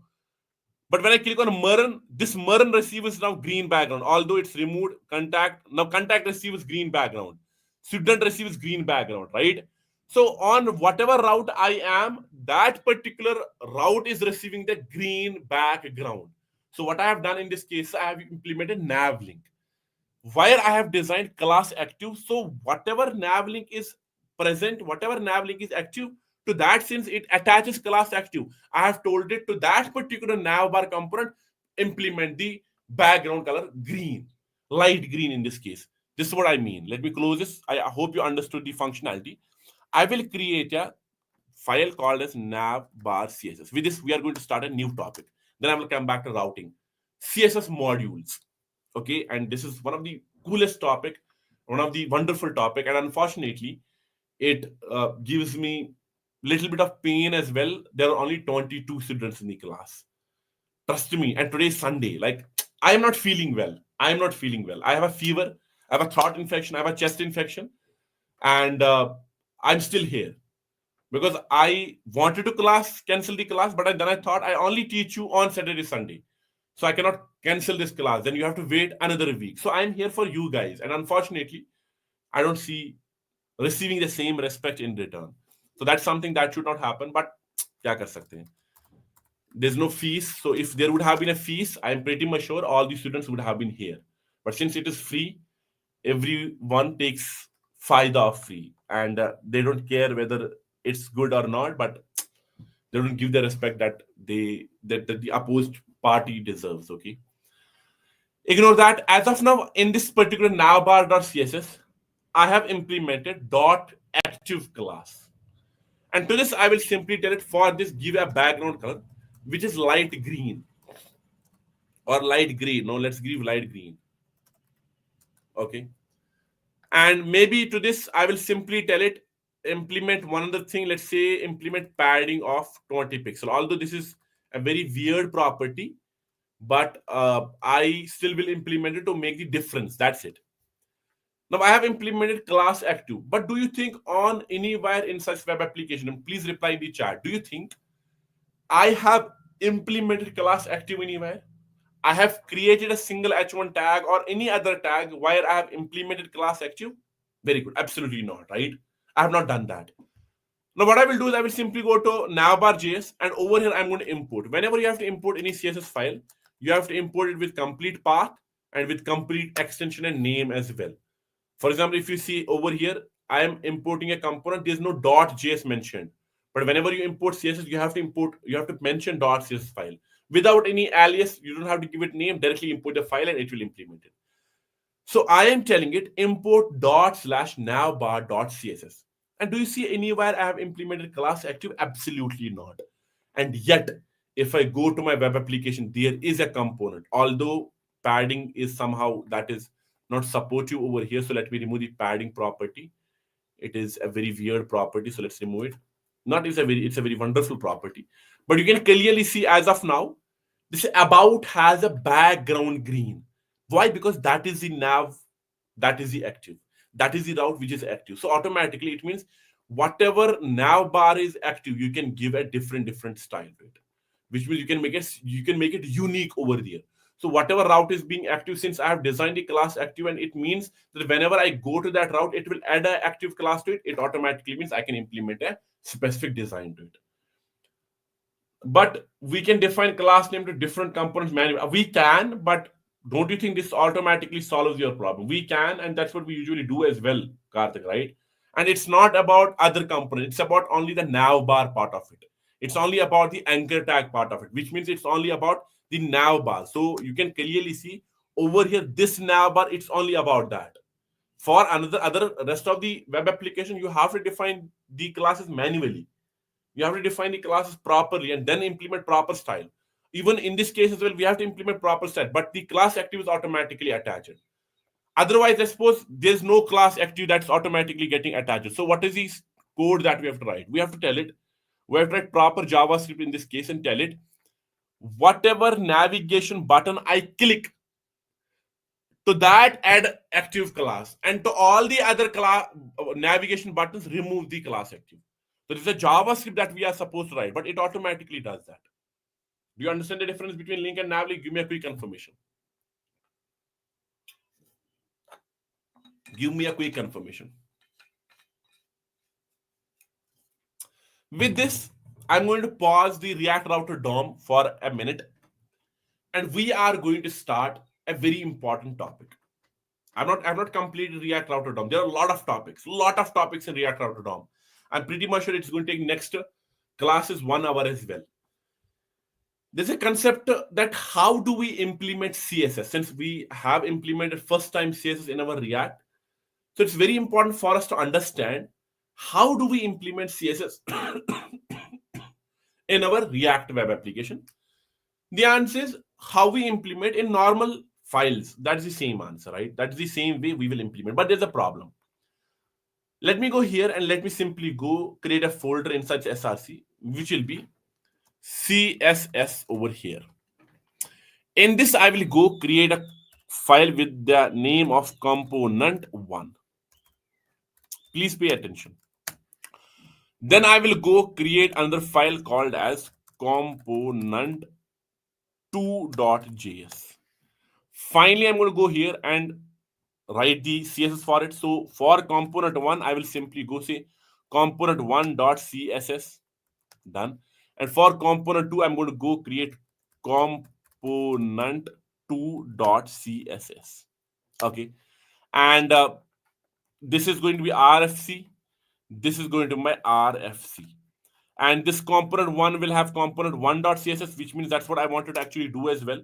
But when I click on Mern, this Mern receives now green background. Although it's removed contact, now contact receives green background. Student receives green background, right? So on whatever route I am, that particular route is receiving the green background. So what I have done in this case, I have implemented nav link where I have designed class active. So whatever nav link is present, whatever nav link is active, to that since it attaches class active, I have told it to that particular nav bar component implement the background color green, light green in this case. This is what I mean. Let me close this. I hope you understood the functionality. I will create a file called as nav bar css. With this, we are going to start a new topic. Then I will come back to routing. CSS modules. Okay, and this is one of the coolest topic, one of the wonderful topic, and unfortunately, it gives me little bit of pain as well. There are only 22 students in the class. Trust me. And today is Sunday. Like I am not feeling well. I am not feeling well. I have a fever. I have a throat infection. I have a chest infection, and I'm still here because I wanted to cancel the class, but then I thought I only teach you on Saturday, Sunday. So I cannot cancel this class. Then you have to wait another week. So I'm here for you guys. And unfortunately, I don't see receiving the same respect in return. So that's something that should not happen. But kya kar sakte hain? There's no fees. So if there would have been a fees, I'm pretty much sure all the students would have been here. But since it is free, everyone takes fayda of free. And they don't care whether it's good or not. But They don't give the respect that the opposed party deserves. Okay, ignore that. As of now, in this particular navbar.css, I have implemented dot active class, and to this I will simply tell it for this give a background color which is light green or light gray. No, let's give light green. Okay, and maybe to this I will simply tell it implement one other thing. Let's say implement padding of 20 pixel. Although this is a very weird property, but I still will implement it to make the difference. That's it. Now I have implemented class active, but do you think on anywhere in such web application, and please reply in the chat, do you think I have implemented class active anywhere? I have created a single h1 tag or any other tag where I have implemented class active? Very good. Absolutely not, right? I have not done that. Now, what I will do is I will simply go to navbar.js, and over here I'm going to import. Whenever you have to import any CSS file, you have to import it with complete path and with complete extension and name as well. For example, if you see over here, I am importing a component. There's no .js mentioned. But whenever you import CSS, you have to mention .css file. Without any alias, you don't have to give it name. Directly import the file and it will implement it. So I am telling it import dot slash navbar dot css. And do you see anywhere I have implemented class active? Absolutely not. And yet, if I go to my web application, there is a component. Although padding is somehow that is not supportive over here. So let me remove the padding property. It is a very weird property. So let's remove it. Not is a very it's a very wonderful property. But you can clearly see as of now, this about has a background green. Why? Because that is the nav, that is the active, that is the route which is active. So automatically it means whatever nav bar is active, you can give a different style to it, which means you can make it unique over there. So whatever route is being active, since I have designed the class active, and it means that whenever I go to that route, it will add an active class to it. It automatically means I can implement a specific design to it. But we can define class name to different components manually. We can, but don't you think this automatically solves your problem? We can, and that's what we usually do as well, Karthik, right? And it's not about other components, it's about only the nav bar part of it. It's only about the anchor tag part of it, which means it's only about the nav bar. So you can clearly see over here, this nav bar, it's only about that. For another other rest of the web application, you have to define the classes manually. You have to define the classes properly and then implement proper style. Even in this case as well, we have to implement proper style, but the class active is automatically attached. Otherwise, I suppose there's no class active that's automatically getting attached. So what is the code that we have to write? We have to tell it, we have to write proper JavaScript in this case and tell it whatever navigation button I click, to that add active class, and to all the other class navigation buttons remove the class active. So this is a JavaScript that we are supposed to write, but it automatically does that. Do you understand the difference between link and nav link? Give me a quick confirmation. Give me a quick confirmation. With this, I'm going to pause the React Router DOM for a minute, and we are going to start a very important topic. I've not completed React Router DOM. There are a lot of topics in React Router DOM. I'm pretty much sure it's going to take next classes 1 hour as well. There's a concept that how do we implement CSS, since we have implemented first time CSS in our React. So it's very important for us to understand how do we implement CSS in our React web application. The answer is how we implement in normal files. That's the same answer, right? That's the same way we will implement. But there's a problem. Let me go here and let me simply go create a folder in such src, which will be CSS over here. In this, I will go create a file with the name of component1. Please pay attention. Then I will go create another file called as component2.js. Finally, I'm going to go here and write the CSS for it. So for component1, I will simply go say component1.css. Done. And for component 2, I'm going to go create component2.css. Okay. And this is going to be RFC. This is going to be my RFC. And this component 1 will have component 1.css, which means that's what I wanted to actually do as well.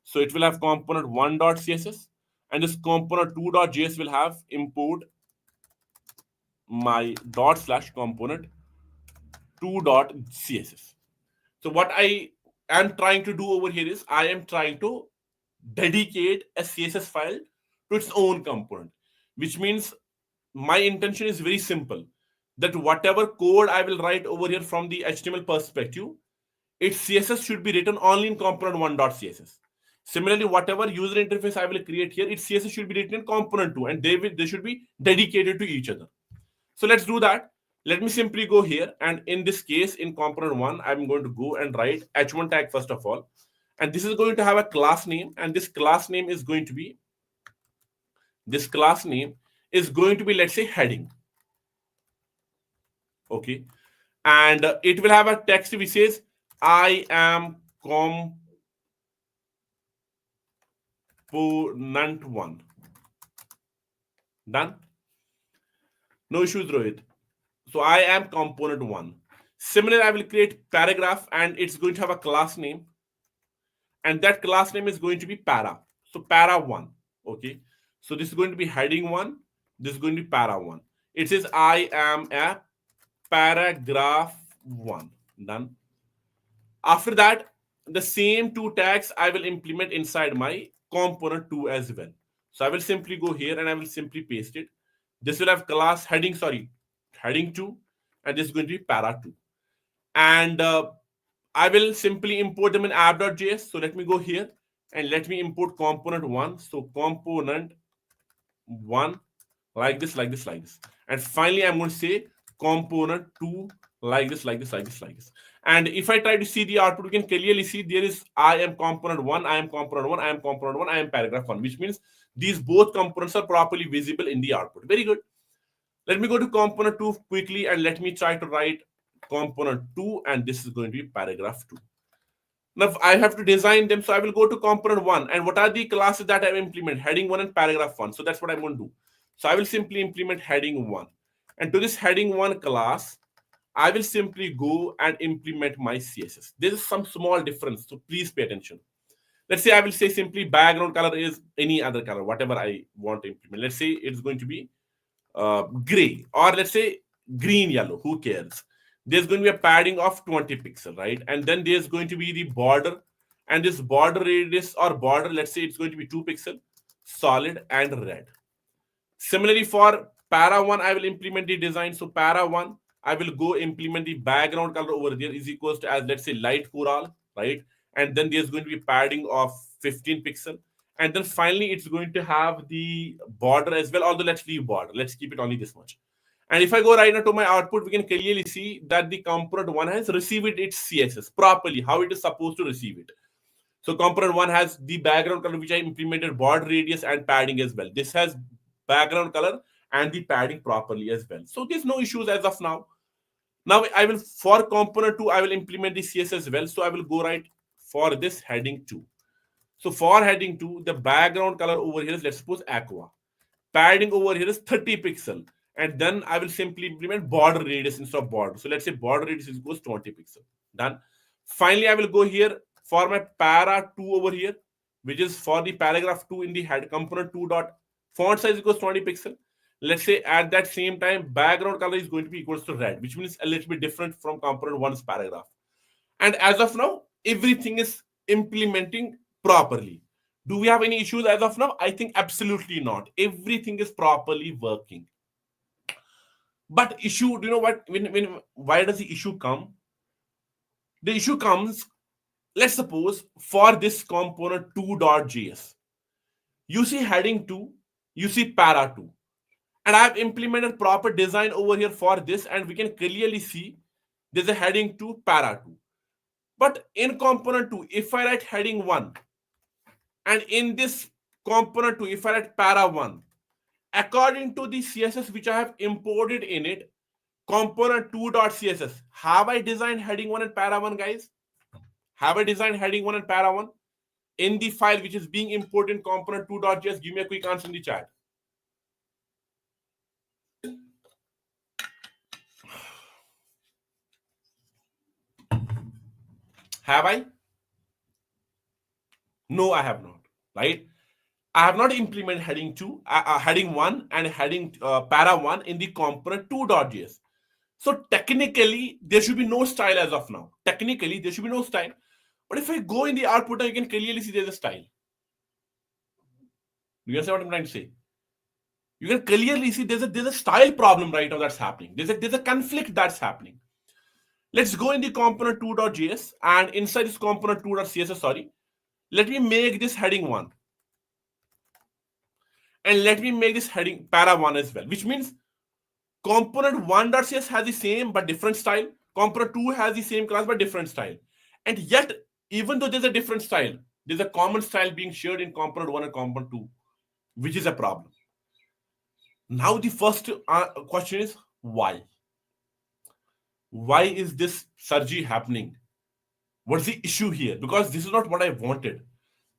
So it will have component 1.css, and this component 2.js will have import my dot slash component 2.css. So what I am trying to do over here is I am trying to dedicate a CSS file to its own component, which means my intention is very simple, that whatever code I will write over here from the HTML perspective, its CSS should be written only in component 1.css. Similarly, whatever user interface I will create here, its CSS should be written in component 2, and they should be dedicated to each other. So let's do that. Let me simply go here, and in this case, in component 1, I'm going to go and write h1 tag first of all. And this is going to have a class name, and this class name is going to be, let's say, heading. Okay. And it will have a text which says, I am component 1. Done? No issues, Rohit. So I am component 1. Similarly, I will create paragraph, and it's going to have a class name, and that class name is going to be para. So para 1. Okay. So this is going to be heading 1. This is going to be para 1. It says I am a paragraph 1. Done. After that, the same two tags I will implement inside my component 2 as well. So I will simply go here and I will simply paste it. This will have class heading, heading 2, and this is going to be para 2. And I will simply import them in app.js. So let me go here and let me import component 1. So component 1, like this, like this, like this. And finally, I'm going to say component 2, like this, like this, like this, like this. And if I try to see the output, you can clearly see there is I am component 1, I am component 1, I am component 1, I am paragraph 1, which means these both components are properly visible in the output. Very good. Let me go to component 2 quickly, and let me try to write component 2, and this is going to be paragraph 2. Now I have to design them, so I will go to component 1. And what are the classes that I have implemented? Heading 1 and paragraph 1. So that's what I'm going to do. So I will simply implement heading 1. And to this heading 1 class, I will simply go and implement my CSS. There is some small difference, so please pay attention. Let's say I will say simply background color is any other color, whatever I want to implement. Let's say it's going to be gray, or let's say green yellow, who cares. There's going to be a padding of 20 pixel, right? And then there's going to be the border, and this border radius or border, let's say it's going to be 2 pixel, solid and red. Similarly, for para 1, I will implement the design. So para 1, I will go implement the background color over there is equals to, as let's say, light coral, right? And then there's going to be padding of 15 pixel. And then finally, it's going to have the border as well, although let's leave border. Let's keep it only this much. And if I go right now to my output, we can clearly see that the component 1 has received its CSS properly, how it is supposed to receive it. So component 1 has the background color, which I implemented border radius and padding as well. This has background color and the padding properly as well. So there's no issues as of now. Now I will, for component 2, I will implement the CSS as well. So I will go right for this heading 2. So for heading 2, the background color over here is, let's suppose, aqua. Padding over here is 30 pixel. And then I will simply implement border radius instead of border. So let's say border radius is equals 20 pixel. Done. Finally, I will go here for my para 2 over here, which is for the paragraph 2 in the head component 2 dot font size equals 20 pixel. Let's say at that same time, background color is going to be equals to red, which means a little bit different from component 1's paragraph. And as of now, everything is implementing properly. Do we have any issues as of now? I think absolutely not. Everything is properly working. But issue, do you know what? Why does the issue come? The issue comes, let's suppose, for this component 2.js. You see heading 2, you see para 2. And I have implemented proper design over here for this, and we can clearly see there's a heading 2, para 2. But in component 2, if I write heading 1, and in this component 2, if I write para 1, according to the CSS which I have imported in it, component 2.css, have I designed heading 1 and para 1, guys? Have I designed heading 1 and para 1 in the file which is being imported in component 2.js? Give me a quick answer in the chat. Have I? No, I have not. Right? I have not implemented heading 2, heading 1 and heading para 1 in the component 2.js. So technically, there should be no style as of now. Technically, there should be no style. But if I go in the output, you can clearly see there's a style. Do you understand what I'm trying to say? You can clearly see there's a style problem right now that's happening. There's a conflict that's happening. Let's go in the component 2.js and inside this component 2.css, sorry, let me make this heading 1 and let me make this heading para 1 as well, which means component 1.cs has the same but different style. Component 2 has the same class but different style. And yet, even though there's a different style, there's a common style being shared in component 1 and component 2, which is a problem. Now, the first question is why? Why is this surgery happening? What's the issue here? Because this is not what I wanted.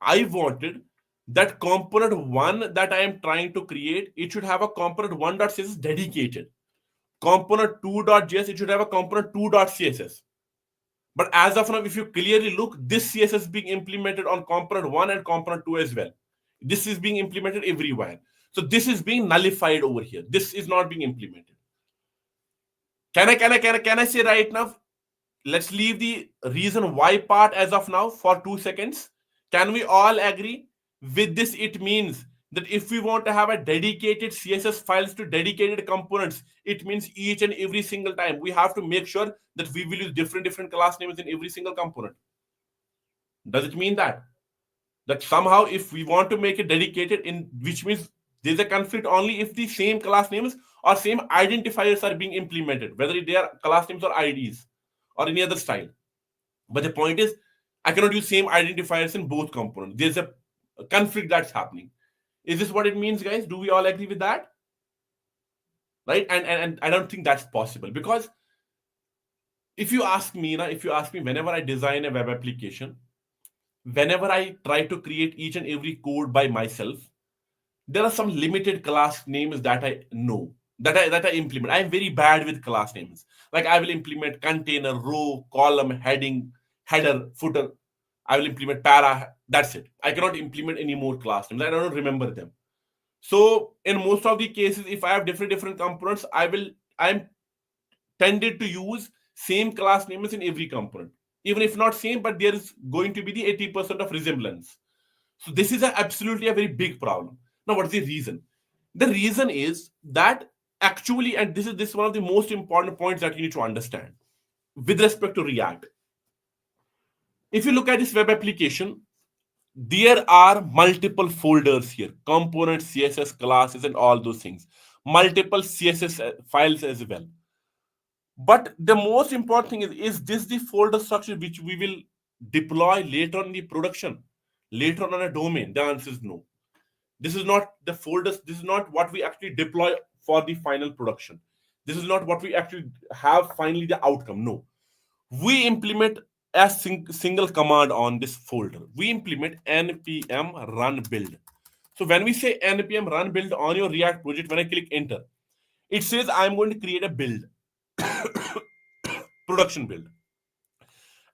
I wanted that component 1 that I am trying to create, it should have a component 1.css dedicated. Component 2.js, it should have a component 2.css. But as of now, if you clearly look, this CSS is being implemented on component 1 and component 2 as well. This is being implemented everywhere. So this is being nullified over here. This is not being implemented. Can I say right now? Let's leave the reason why part as of now for 2 seconds. Can we all agree with this? It means that if we want to have a dedicated CSS files to dedicated components, it means each and every single time we have to make sure that we will use different class names in every single component. Does it mean that somehow if we want to make it dedicated, in which means there's a conflict only if the same class names or same identifiers are being implemented, whether they are class names or IDs or any other style. But the point is, I cannot use same identifiers in both components. There's a conflict that's happening. Is this what it means, guys? Do we all agree with that? Right? And I don't think that's possible, because if you ask me, whenever I design a web application, whenever I try to create each and every code by myself, there are some limited class names that I know, that I implement. I'm very bad with class names. Like I will implement container, row, column, heading, header, footer. I will implement para. That's it. I cannot implement any more class names. I don't remember them. So in most of the cases, if I have different components, I'm tended to use same class names in every component. Even if not same, but there is going to be the 80% of resemblance. So this is absolutely a very big problem. Now, what's the reason? The reason is that actually, and this is one of the most important points that you need to understand with respect to React. If you look at this web application, there are multiple folders here, components, CSS classes, and all those things. Multiple CSS files as well. But the most important thing is this the folder structure which we will deploy later on in the production, later on a domain? The answer is no. This is not the folders. This is not what we actually deploy for the final production. This is not what we actually have finally the outcome. No. We implement a single command on this folder. We implement npm run build. So when we say npm run build on your React project, when I click enter, it says I'm going to create a build, production build.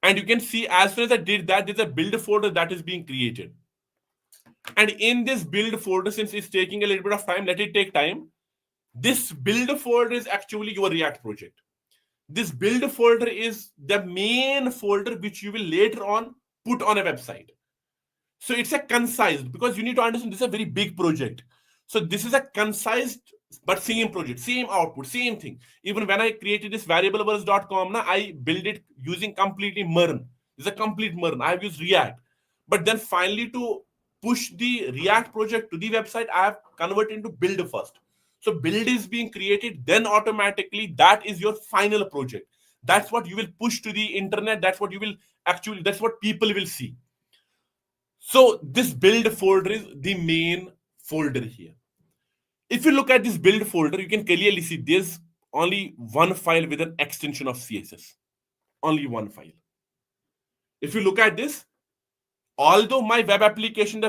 And you can see as soon as I did that, there's a build folder that is being created. And in this build folder, since it's taking a little bit of time, let it take time. This build folder is actually your React project. This build folder is the main folder which you will later on put on a website. So it's a concise, because you need to understand this is a very big project. So this is a concise but same project, same output, same thing. Even when I created this variableverse.com, I built it using completely MERN. It's a complete MERN. I have used React. But then finally to push the React project to the website, I have converted into build first. So build is being created, then automatically that is your final project. That's what you will push to the internet. That's what people will see. So this build folder is the main folder here. If you look at this build folder, you can clearly see there's only one file with an extension of CSS. Only one file. If you look at this, although my the web application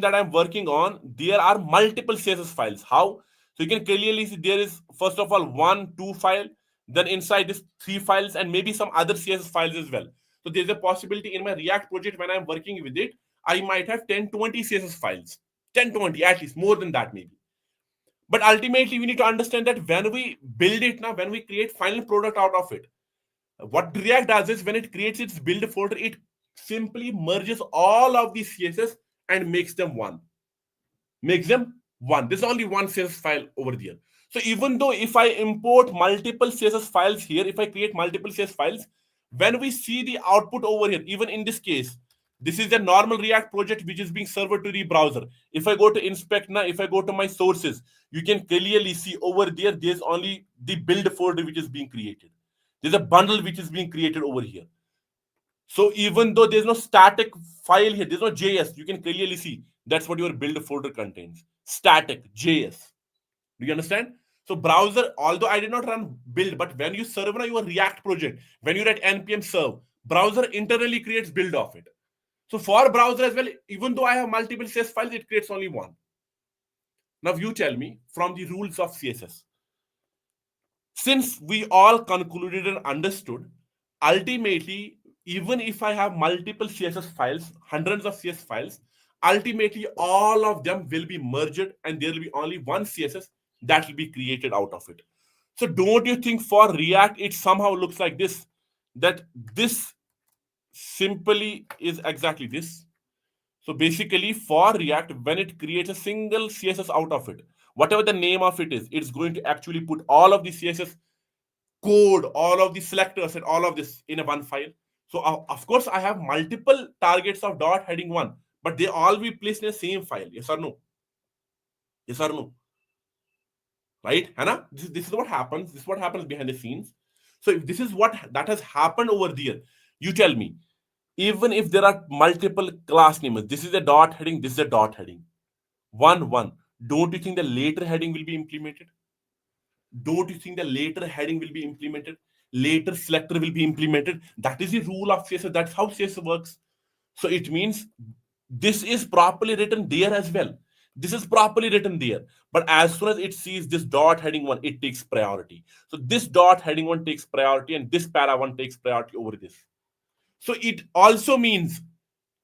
that I'm working on, there are multiple CSS files. How? So you can clearly see there is, first of all, 1, 2 file, then inside this 3 files, and maybe some other CSS files as well. So there's a possibility in my React project when I'm working with it, I might have 10, 20 CSS files. 10, 20, at least, more than that maybe. But ultimately, we need to understand that when we build it now, when we create final product out of it, what React does is when it creates its build folder, it simply merges all of these CSS and makes them one. Makes them one. There's only one CSS file over there. So even though if I import multiple CSS files here, if I create multiple CSS files, when we see the output over here, even in this case, this is a normal React project which is being served to the browser. If I go to inspect now, if I go to my sources, you can clearly see over there, there's only the build folder which is being created. There's a bundle which is being created over here. So even though there's no static file here, there's no JS, you can clearly see that's what your build folder contains. Static JS. Do you understand? So browser, although I did not run build, but when you serve now your React project, when you write npm serve, browser internally creates build of it. So for browser as well, even though I have multiple CSS files, it creates only one. Now you tell me from the rules of CSS. Since we all concluded and understood, ultimately, even if I have multiple CSS files, hundreds of CSS files, ultimately all of them will be merged and there will be only one CSS that will be created out of it. So don't you think for React it somehow looks like this? That this simply is exactly this. So basically, for React, when it creates a single CSS out of it, whatever the name of it is, it's going to actually put all of the CSS code, all of the selectors, and all of this in a one file. So of course, I have multiple targets of dot heading one, but they all be placed in the same file. Yes or no? Yes or no? Right, Hannah? This is what happens. This is what happens behind the scenes. So if this is what that has happened over there, you tell me. Even if there are multiple class names, this is a dot heading, this is a dot heading. One. Don't you think the later heading will be implemented? Don't you think the later heading will be implemented? Later selector will be implemented. That is the rule of CSS. That's how CSS works. So it means this is properly written there as well. This is properly written there. But as soon as it sees this dot heading one, it takes priority. So this dot heading one takes priority and this para one takes priority over this. So it also means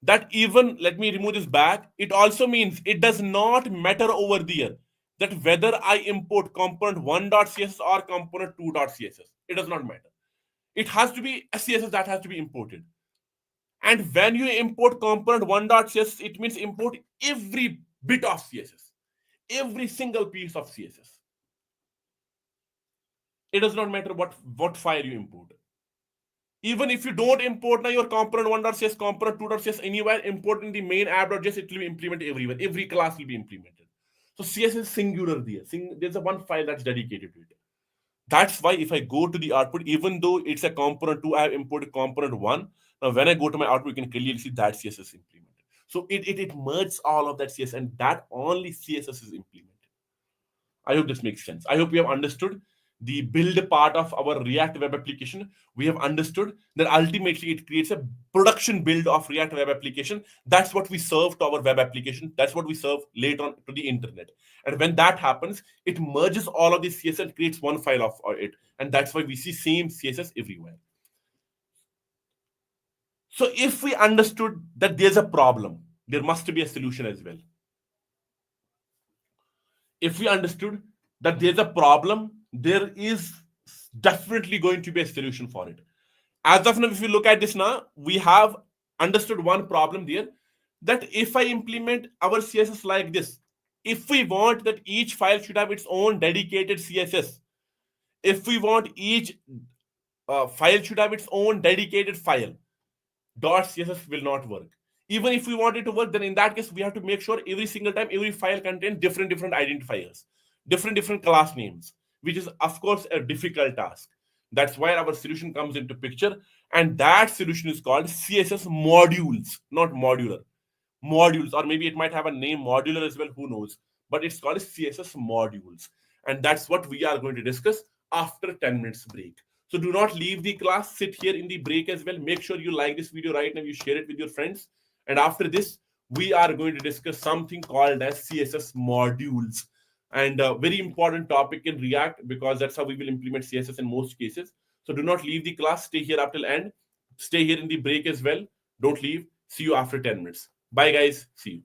that even, let me remove this back, it also means it does not matter over there that whether I import component 1.css or component 2.css. It does not matter. It has to be a CSS that has to be imported. And when you import component 1.css, it means import every bit of CSS, every single piece of CSS. It does not matter what file you import. Even if you don't import now your component 1.css, component 2.css anywhere, import in the main app.js, it will be implemented everywhere. Every class will be implemented. So CSS is singular there. There's a one file that's dedicated to it. That's why if I go to the output, even though it's a component 2, I have imported component 1. Now when I go to my output, you can clearly see that CSS is implemented. So it merges all of that CSS and that only CSS is implemented. I hope this makes sense. I hope you have understood the build part of our React web application. We have understood that ultimately it creates a production build of React web application. That's what we serve to our web application. That's what we serve later on to the internet. And when that happens, it merges all of this CSS and creates one file of it. And that's why we see same CSS everywhere. So if we understood that there's a problem, there must be a solution as well. If we understood that there's a problem, there is definitely going to be a solution for it. As of now, if you look at this now, we have understood one problem there, that if I implement our CSS like this, if we want that each file should have its own dedicated CSS, if we want each file should have its own dedicated file, .css will not work. Even if we want it to work, then in that case, we have to make sure every single time every file contains different identifiers, different class names, which is of course a difficult task. That's why our solution comes into picture, and that solution is called CSS modules, not modular. Modules, or maybe it might have a name modular as well, who knows, but it's called CSS modules, and that's what we are going to discuss after 10 minutes break. So do not leave the class, sit here in the break as well. Make sure you like this video right now, you share it with your friends, and after this we are going to discuss something called as CSS modules, and a very important topic in React, because that's how we will implement CSS in most cases. So do not leave the class, stay here up till end. Stay here in the break as well. Don't leave. See you after 10 minutes. Bye, guys. See you.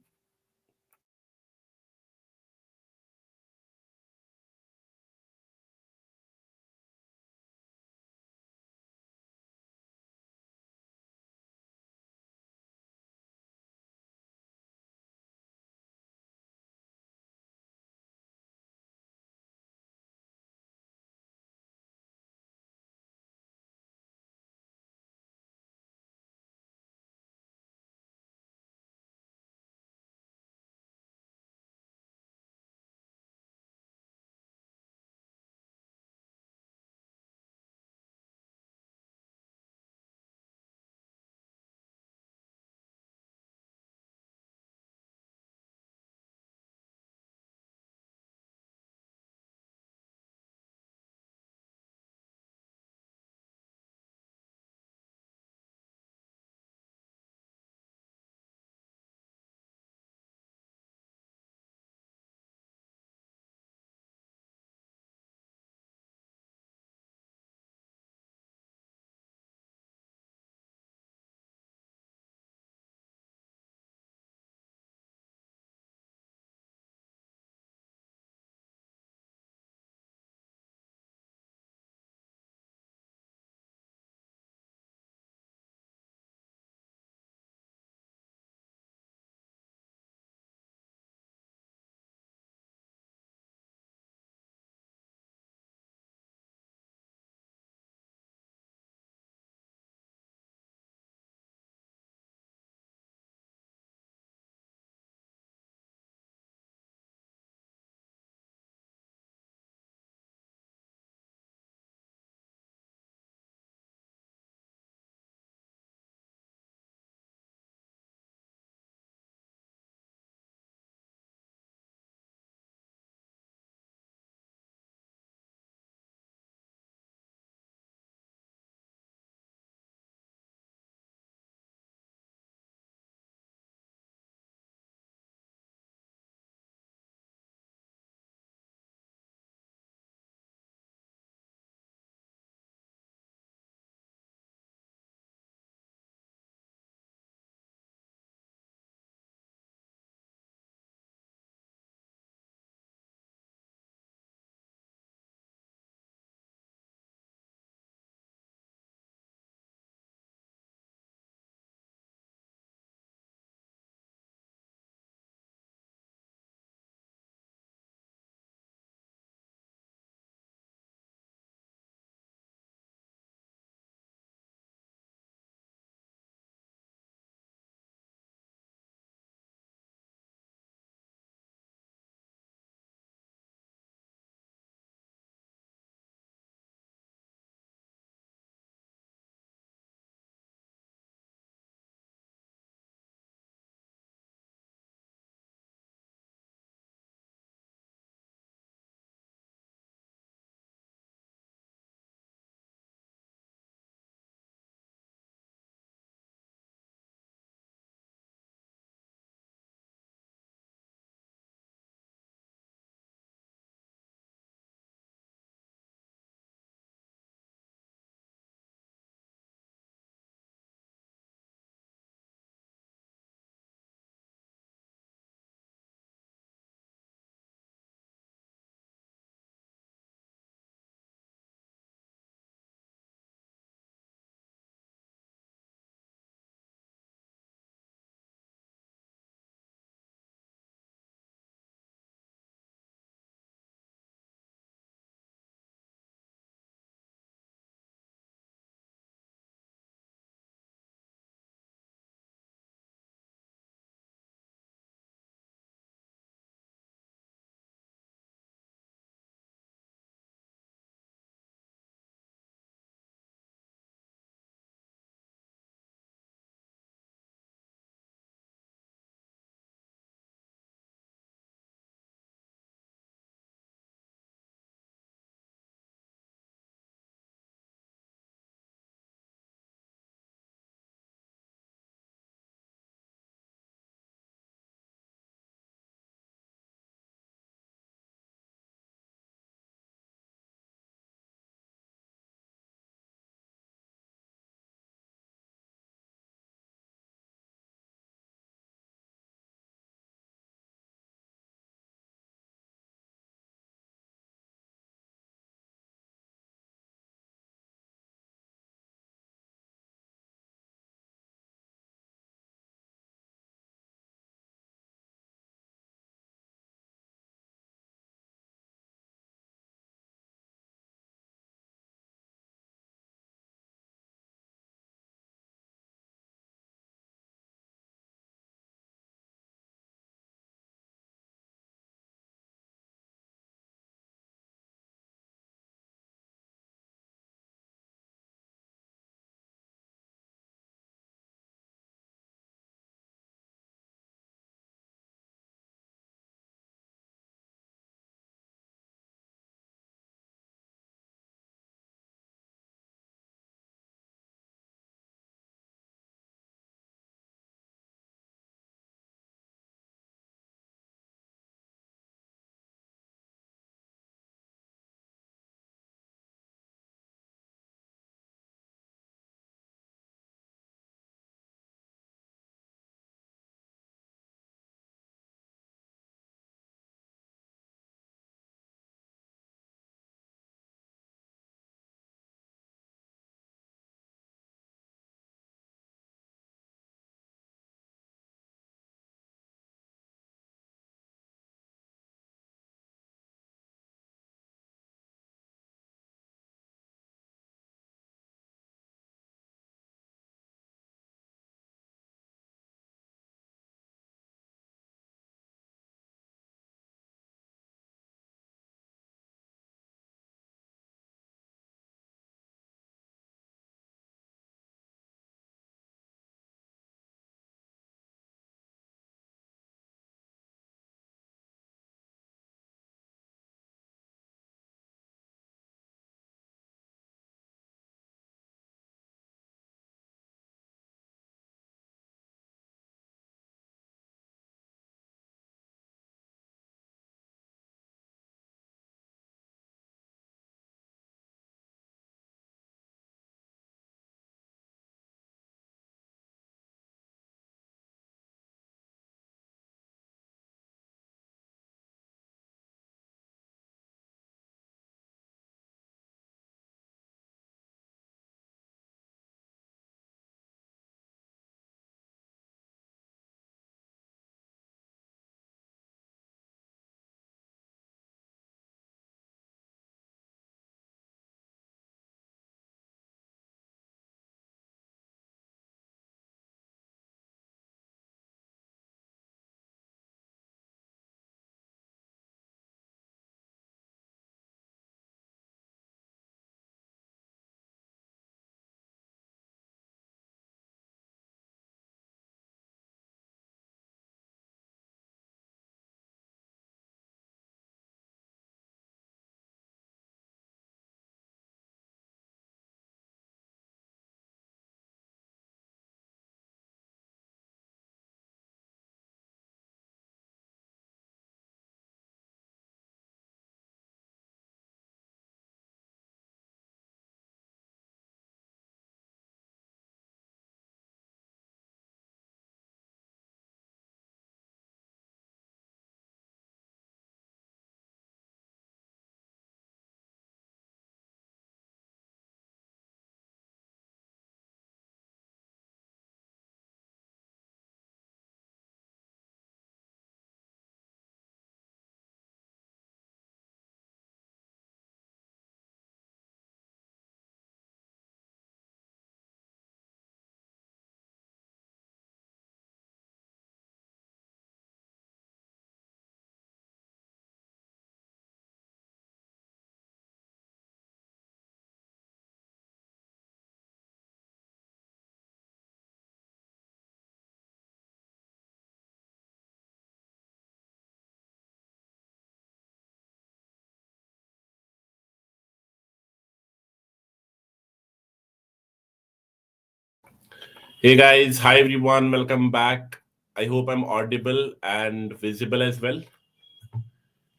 Hey guys, hi everyone, welcome back. I hope I'm audible and visible as well.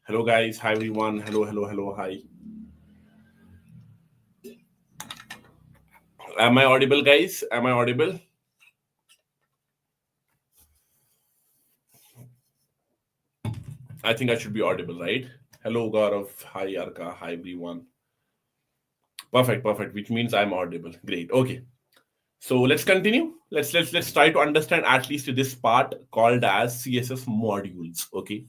Hello guys, hi everyone, hello, hi. Am I audible, guys? Am I audible? I think I should be audible, right? Hello Gaurav, hi Arka, hi everyone. Perfect, which means I'm audible. Great, okay. So let's continue. Let's try to understand at least this part called as CSS modules. Okay,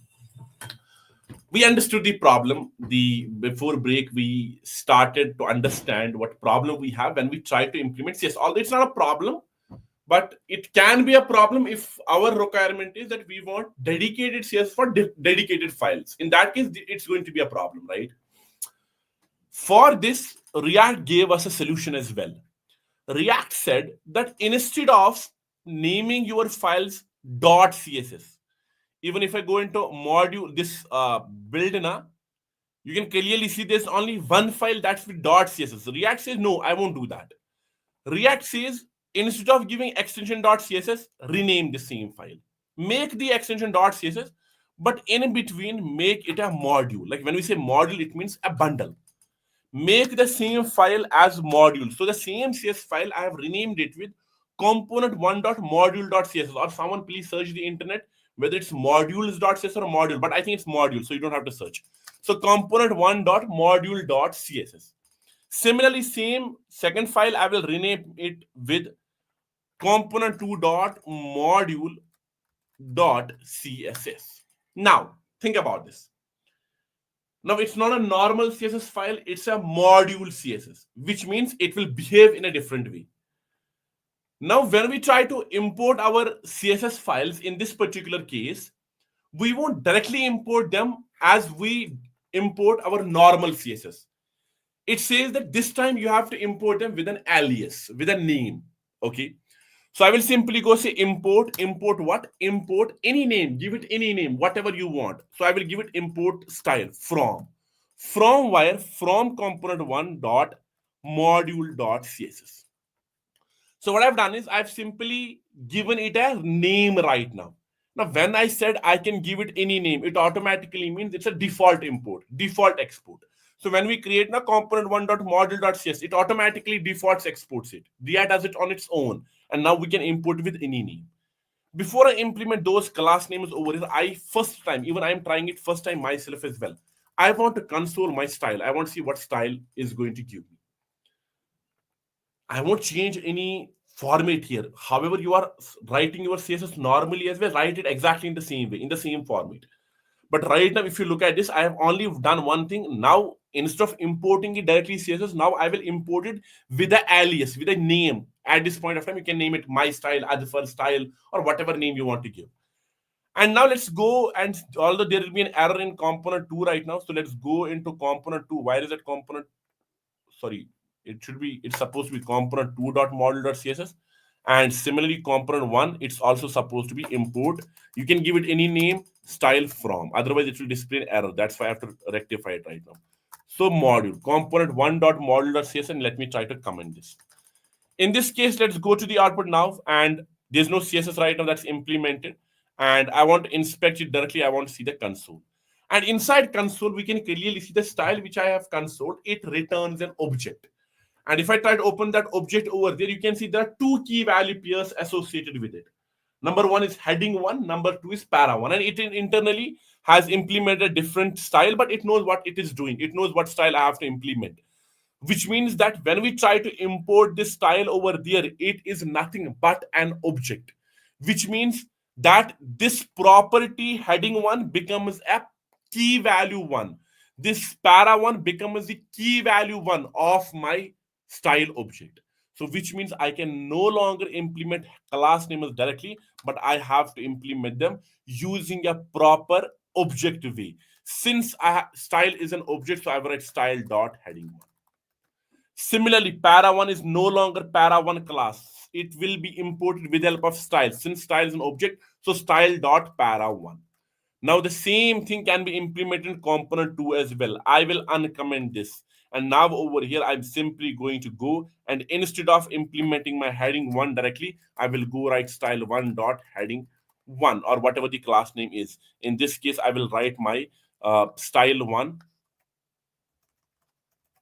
we understood the problem. The before break we started to understand what problem we have when we try to implement CS. Although it's not a problem, but it can be a problem if our requirement is that we want dedicated CS for dedicated files. In that case, it's going to be a problem, right? For this, React gave us a solution as well. React said that instead of naming your files .css, even if I go into module this build na, you can clearly see there's only one file that's with .css. React says no, I won't do that. React says instead of giving extension .css, rename the same file. Make the extension .css, but in between make it a module. Like when we say module, it means a bundle. Make the same file as module. So the same CS file, I have renamed it with component1.module.css. Or someone please search the internet whether it's modules.css or module, but I think it's module, so you don't have to search. So component1.module.css. Similarly, same second file, I will rename it with component2.module.css. Now, think about this. Now, it's not a normal CSS file, it's a module CSS, which means it will behave in a different way. Now, when we try to import our CSS files in this particular case, we won't directly import them as we import our normal CSS. It says that this time you have to import them with an alias, with a name. Okay. So I will simply go say import what? Import any name, give it any name, whatever you want. So I will give it import style from. From where? From component1 dot module dot css. So what I've done is I've simply given it a name right now. Now, when I said I can give it any name, it automatically means it's a default import, default export. So when we create a component1.module.cs, it automatically defaults exports it. React does it on its own. And now we can import with any name. Before I implement those class names over here, I first time, even I'm trying it first time myself as well. I want to console my style. I want to see what style is going to give me. I won't change any format here. However, you are writing your CSS normally as well, write it exactly in the same way, in the same format. But right now, if you look at this, I have only done one thing. Now, instead of importing it directly CSS, now I will import it with an alias, with a name. At this point of time, you can name it my style, Adfar style, or whatever name you want to give. And now let's go and although there will be an error in component 2 right now, so let's go into component 2. Where is that component? Sorry, it's supposed to be component2.module.css, and similarly component 1, it's also supposed to be import. You can give it any name, style from, otherwise it will display an error. That's why I have to rectify it right now. So module component1.module.css, and let me try to comment this. In this case, let's go to the output now, and there's no CSS right now that's implemented, and I want to inspect it directly. I want to see the console, and inside console we can clearly see the style which I have consoled. It returns an object, and if I try to open that object over there, you can see there are two key value pairs associated with it. Number one is heading one, number two is para one, and it internally has implemented a different style, but it knows what it is doing. It knows what style I have to implement, which means that when we try to import this style over there, it is nothing but an object, which means that this property heading one becomes a key value one. This para one becomes the key value one of my style object. So, which means I can no longer implement class names directly, but I have to implement them using a proper object way. Since style is an object, so I write style dot heading one. Similarly, para1 is no longer para1 class. It will be imported with the help of style. Since style is an object, so style dot para1. Now the same thing can be implemented in component 2 as well. I will uncomment this. And now over here, I'm simply going to go, and instead of implementing my heading 1 directly, I will go write style 1 dot heading 1, or whatever the class name is. In this case, I will write my style 1.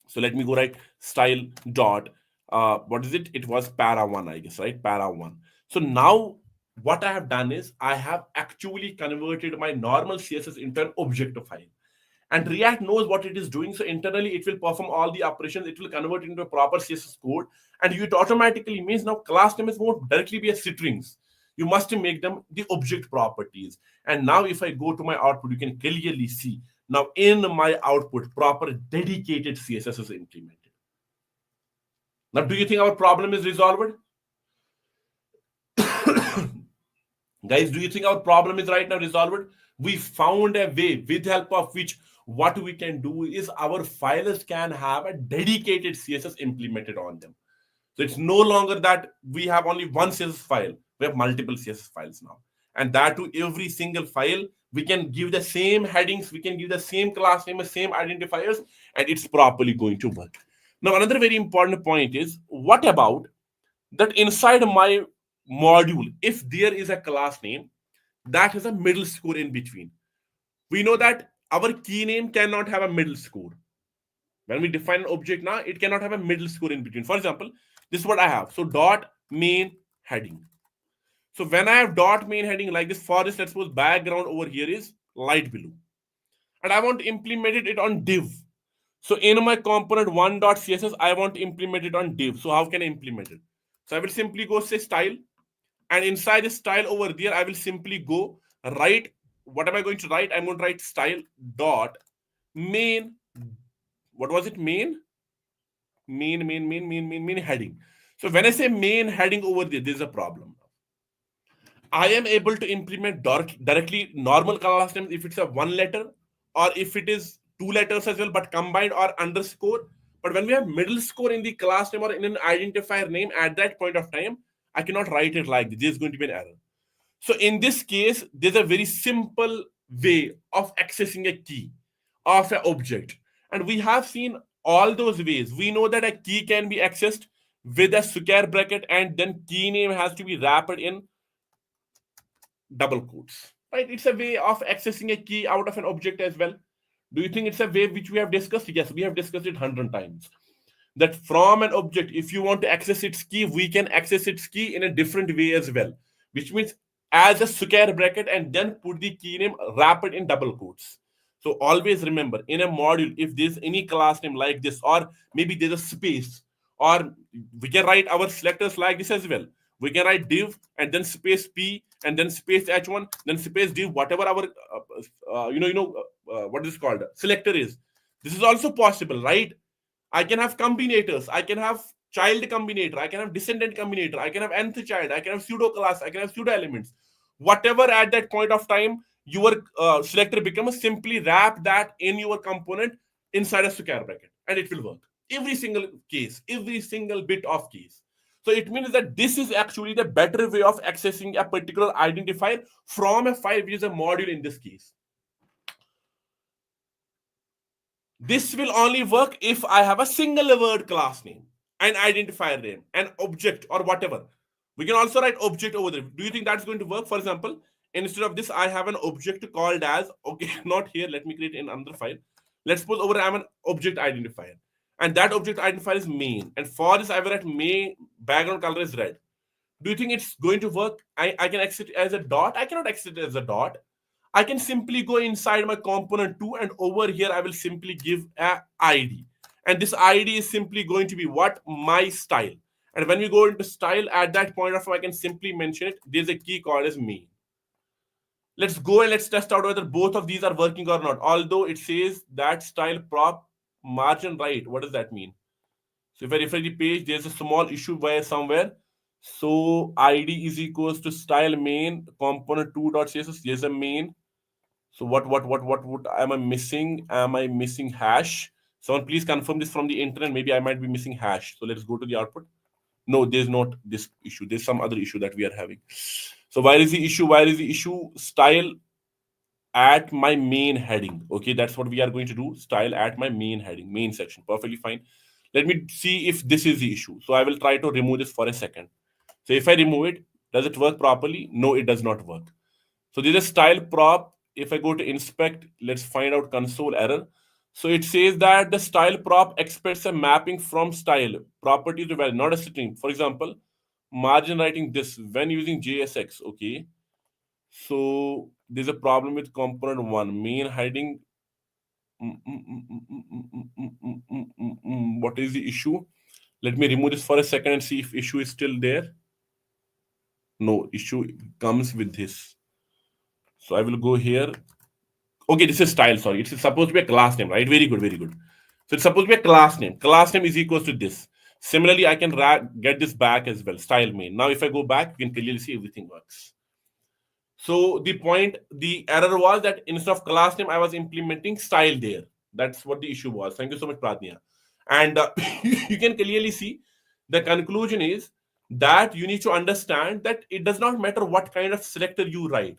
So let me go write style dot, what is it? It was para 1, I guess, right? Para 1. So now what I have done is I have actually converted my normal CSS into an object file. And React knows what it is doing. So internally, it will perform all the operations. It will convert into a proper CSS code. And it automatically means now class names won't directly be as strings. You must make them the object properties. And now if I go to my output, you can clearly see now in my output, proper dedicated CSS is implemented. Now, do you think our problem is resolved? Guys, do you think our problem is right now resolved? We found a way with help of which what we can do is our files can have a dedicated CSS implemented on them. So it's no longer that we have only one CSS file. We have multiple CSS files now. And that to every single file, we can give the same headings, we can give the same class name, the same identifiers, and it's properly going to work. Now, another very important point is, what about that inside my module, if there is a class name that has a middle score in between? We know that our key name cannot have a middle score. When we define an object now, it cannot have a middle score in between. For example, this is what I have. So dot main heading. So when I have dot main heading like this, for this, let's suppose background over here is light blue. And I want to implement it on div. So in my component 1.css, I want to implement it on div. So how can I implement it? So I will simply go say style. And inside the style over there, I will simply go write. What am I going to write? I'm going to write style dot main. What was it? Main heading. So when I say main heading over there, there's a problem. I am able to implement directly normal class names if it's a one letter, or if it is two letters as well, but combined or underscore. But when we have middle score in the class name or in an identifier name at that point of time, I cannot write it like this. There's going to be an error. So in this case, there's a very simple way of accessing a key of an object. And we have seen all those ways. We know that a key can be accessed with a square bracket, and then key name has to be wrapped in double quotes. Right? It's a way of accessing a key out of an object as well. Do you think it's a way which we have discussed? Yes, we have discussed it 100 times. That from an object, if you want to access its key, we can access its key in a different way as well, which means as a square bracket and then put the key name wrapped in double quotes. So always remember, in a module, if there's any class name like this, or maybe there's a space, or we can write our selectors like this as well. We can write div and then space p and then space h1, then space div, whatever our what is called selector is. This is also possible, right? I can have combinators. I can have child combinator. I can have descendant combinator. I can have nth child. I can have pseudo class. I can have pseudo elements. Whatever at that point of time your selector becomes, simply wrap that in your component inside a square bracket, and it will work. Every single case, every single bit of case. So it means that this is actually the better way of accessing a particular identifier from a file, which is a module in this case. This will only work if I have a single word class name, an identifier name, an object, or whatever. We can also write object over there. Do you think that's going to work? For example, instead of this, I have an object called as, okay, not here. Let me create another file. Let's suppose over I have an object identifier. And that object identifier is main. And for this, I will write main background color is red. Do you think it's going to work? I can exit it as a dot. I cannot exit it as a dot. I can simply go inside my component 2, and over here I will simply give a ID. And this ID is simply going to be what? My style. And when we go into style, at that point of time, I can simply mention it. There's a key called as main. Let's go and let's test out whether both of these are working or not. Although it says that style prop margin right. What does that mean? So if I refresh the page, there's a small issue where somewhere. So ID is equals to style main component 2.css. There's a main. So what am I missing? Am I missing hash? Someone please confirm this from the internet. Maybe I might be missing hash. So let's go to the output. No, there's not this issue. There's some other issue that we are having. So where is the issue? Where is the issue? Style at my main heading. Okay, that's what we are going to do. Style at my main heading, main section. Perfectly fine. Let me see if this is the issue. So I will try to remove this for a second. So if I remove it, does it work properly? No, it does not work. So this is style prop. If I go to inspect, let's find out console error. So it says that the style prop expects a mapping from style property to value, not a string. For example, margin writing this when using JSX. Okay, so there's a problem with component one main hiding. What is the issue? Let me remove this for a second and see if issue is still there. No, issue comes with this. So I will go here. Okay, this is style. Sorry, it's supposed to be a class name, right? Very good, very good. So it's supposed to be a class name. Class name is equals to this. Similarly, I can get this back as well. Style main. Now, if I go back, you can clearly see everything works. So the error was that instead of class name, I was implementing style there. That's what the issue was. Thank you so much, Pratnya. And you can clearly see the conclusion is that you need to understand that it does not matter what kind of selector you write.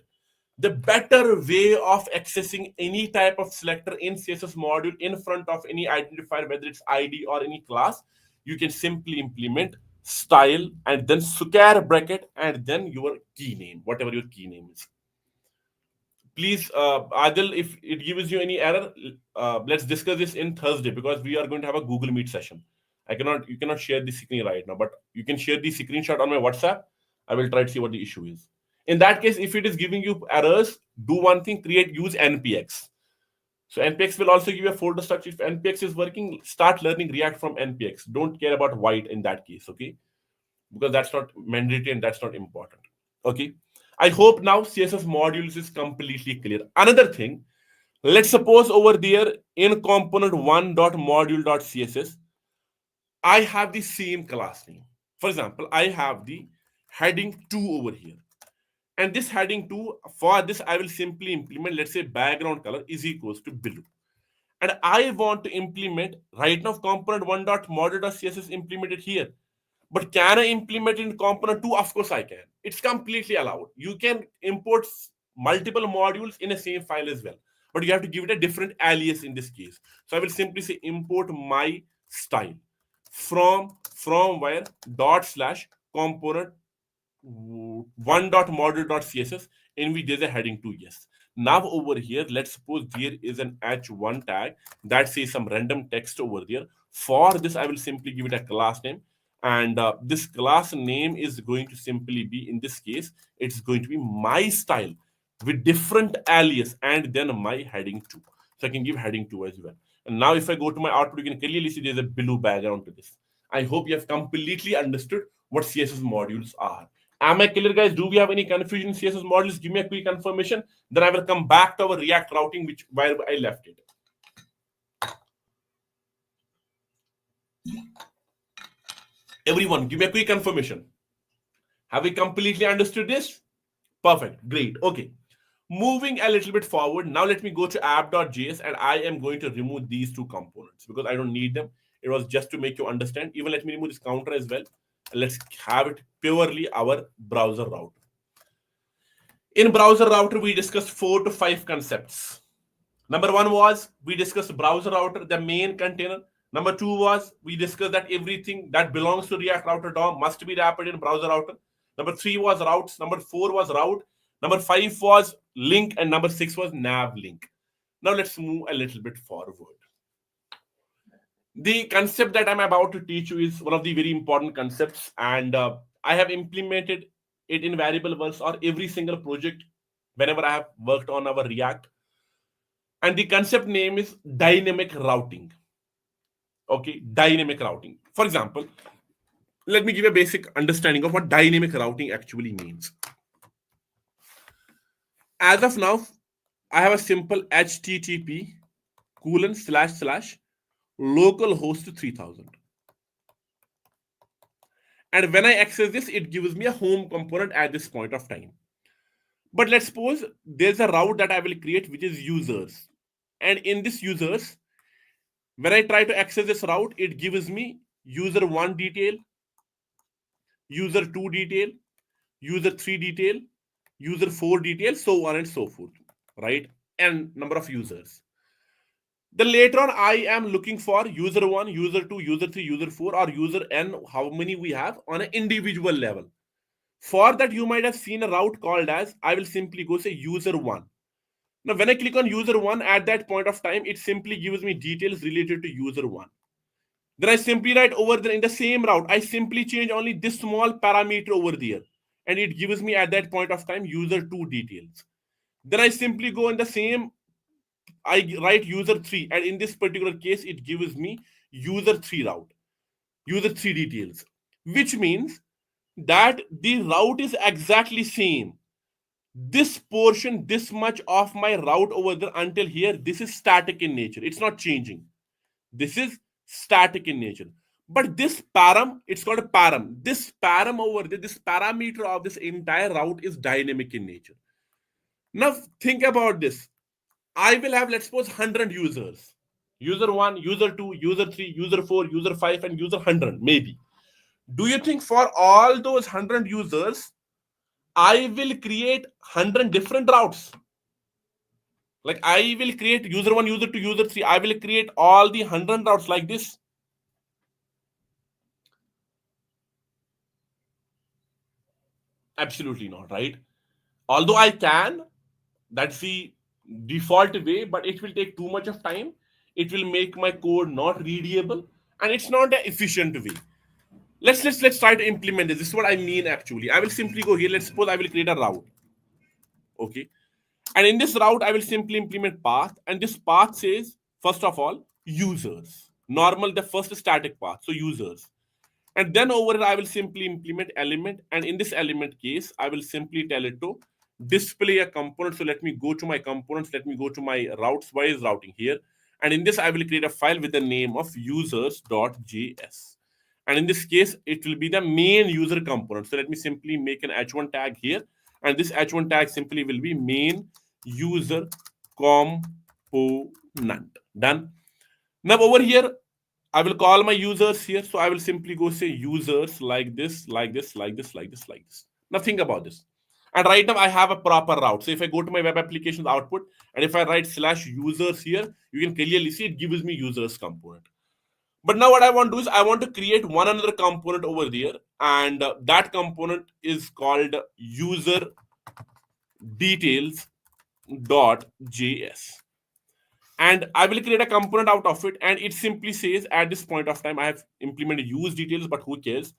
The better way of accessing any type of selector in CSS module in front of any identifier, whether it's ID or any class, you can simply implement style and then square bracket and then your key name, whatever your key name is. Please, Adil, if it gives you any error, let's discuss this in Thursday because we are going to have a Google Meet session. You cannot share the screen right now, but you can share the screenshot on my WhatsApp. I will try to see what the issue is. In that case, if it is giving you errors, do one thing: use npx. So npx will also give you a folder structure. If npx is working, start learning React from npx. Don't care about white in that case, okay? Because that's not mandatory and that's not important. Okay. I hope now CSS modules is completely clear. Another thing, let's suppose over there in component one.module.css, I have the same class name. For example, I have the heading 2 over here. And this heading 2, for this, I will simply implement, let's say, background color is equals to blue. And I want to implement, right now, component one.module.css implemented here. But can I implement it in component 2? Of course I can. It's completely allowed. You can import multiple modules in a same file as well. But you have to give it a different alias in this case. So I will simply say import my style from where dot slash component one.module.css in which there's a heading 2. Yes. Now over here, let's suppose there is an h1 tag that says some random text over there. For this, I will simply give it a class name. And this class name is going to simply be, in this case, it's going to be my style with different alias and then my heading 2. So I can give heading 2 as well. And now if I go to my output, you can clearly see there's a blue background to this. I hope you have completely understood what CSS modules are. Am I clear, guys? Do we have any confusion in CSS modules? Give me a quick confirmation. Then I will come back to our React routing, where I left it. Everyone, give me a quick confirmation. Have we completely understood this? Perfect. Great. Okay. Moving a little bit forward, now let me go to app.js and I am going to remove these two components because I don't need them. It was just to make you understand. Even let me remove this counter as well. Let's have it purely our browser router. In browser router, we discussed 4 to 5 concepts. Number 1 was we discussed browser router, the main container. Number 2 was we discussed that everything that belongs to React Router DOM must be wrapped in browser router. Number 3 was routes. Number 4 was route. Number 5 was link. And number 6 was nav link. Now let's move a little bit forward. The concept that I'm about to teach you is one of the very important concepts. And I have implemented it in variable verse or every single project whenever I have worked on our React. And the concept name is dynamic routing. Okay, dynamic routing. For example, let me give a basic understanding of what dynamic routing actually means. As of now, I have a simple HTTP / localhost 3000. And when I access this, it gives me a home component at this point of time. But let's suppose there's a route that I will create, which is users. And in this users, when I try to access this route, it gives me user 1 detail, user 2 detail, user 3 detail, user 4 detail, so on and so forth, right? n number of users. Then later on, I am looking for user 1, user 2, user 3, user 4, or user n, how many we have on an individual level. For that, you might have seen a route called as, I will simply go say user 1. Now, when I click on user 1 at that point of time, it simply gives me details related to user 1. Then I simply write over there in the same route, I simply change only this small parameter over there. And it gives me at that point of time user 2 details. Then I simply go in the same, I write user 3, and in this particular case, it gives me user 3 route, user 3 details, which means that the route is exactly same. This portion, this much of my route over there until here, this is static in nature. It's not changing. This is static in nature. But this param, it's called a param. This param over there, this parameter of this entire route is dynamic in nature. Now think about this. I will have, let's suppose, 100 users. User 1, user 2, user 3, user 4, user 5, and user 100, maybe. Do you think for all those 100 users, I will create 100 different routes? Like I will create user 1, user 2, user 3. I will create all the 100 routes like this. Absolutely not, right? Although I can, that's the default way, but it will take too much of time. It will make my code not readable, and it's not an efficient way. Let's try to implement this. This is what I mean actually. I will simply go here. Let's suppose I will create a route. Okay. And in this route, I will simply implement path. And this path says, first of all, users. Normal, the first static path. So users. And then over here, I will simply implement element. And in this element case, I will simply tell it to display a component. So let me go to my components. Let me go to my routes wise routing here. And in this, I will create a file with the name of users.js. And in this case, it will be the main user component. So let me simply make an h1 tag here. And this h1 tag simply will be main user component. Done. Now over here, I will call my users here. So I will simply go say users like this, like this, like this, like this, like this. Now think about this. And right now I have a proper route. So if I go to my web applications output, and if I write slash users here, you can clearly see it gives me users component. But now what I want to do is I want to create one another component over there, and that component is called user details.js. And I will create a component out of it, and it simply says at this point of time I have implemented use details, but who cares?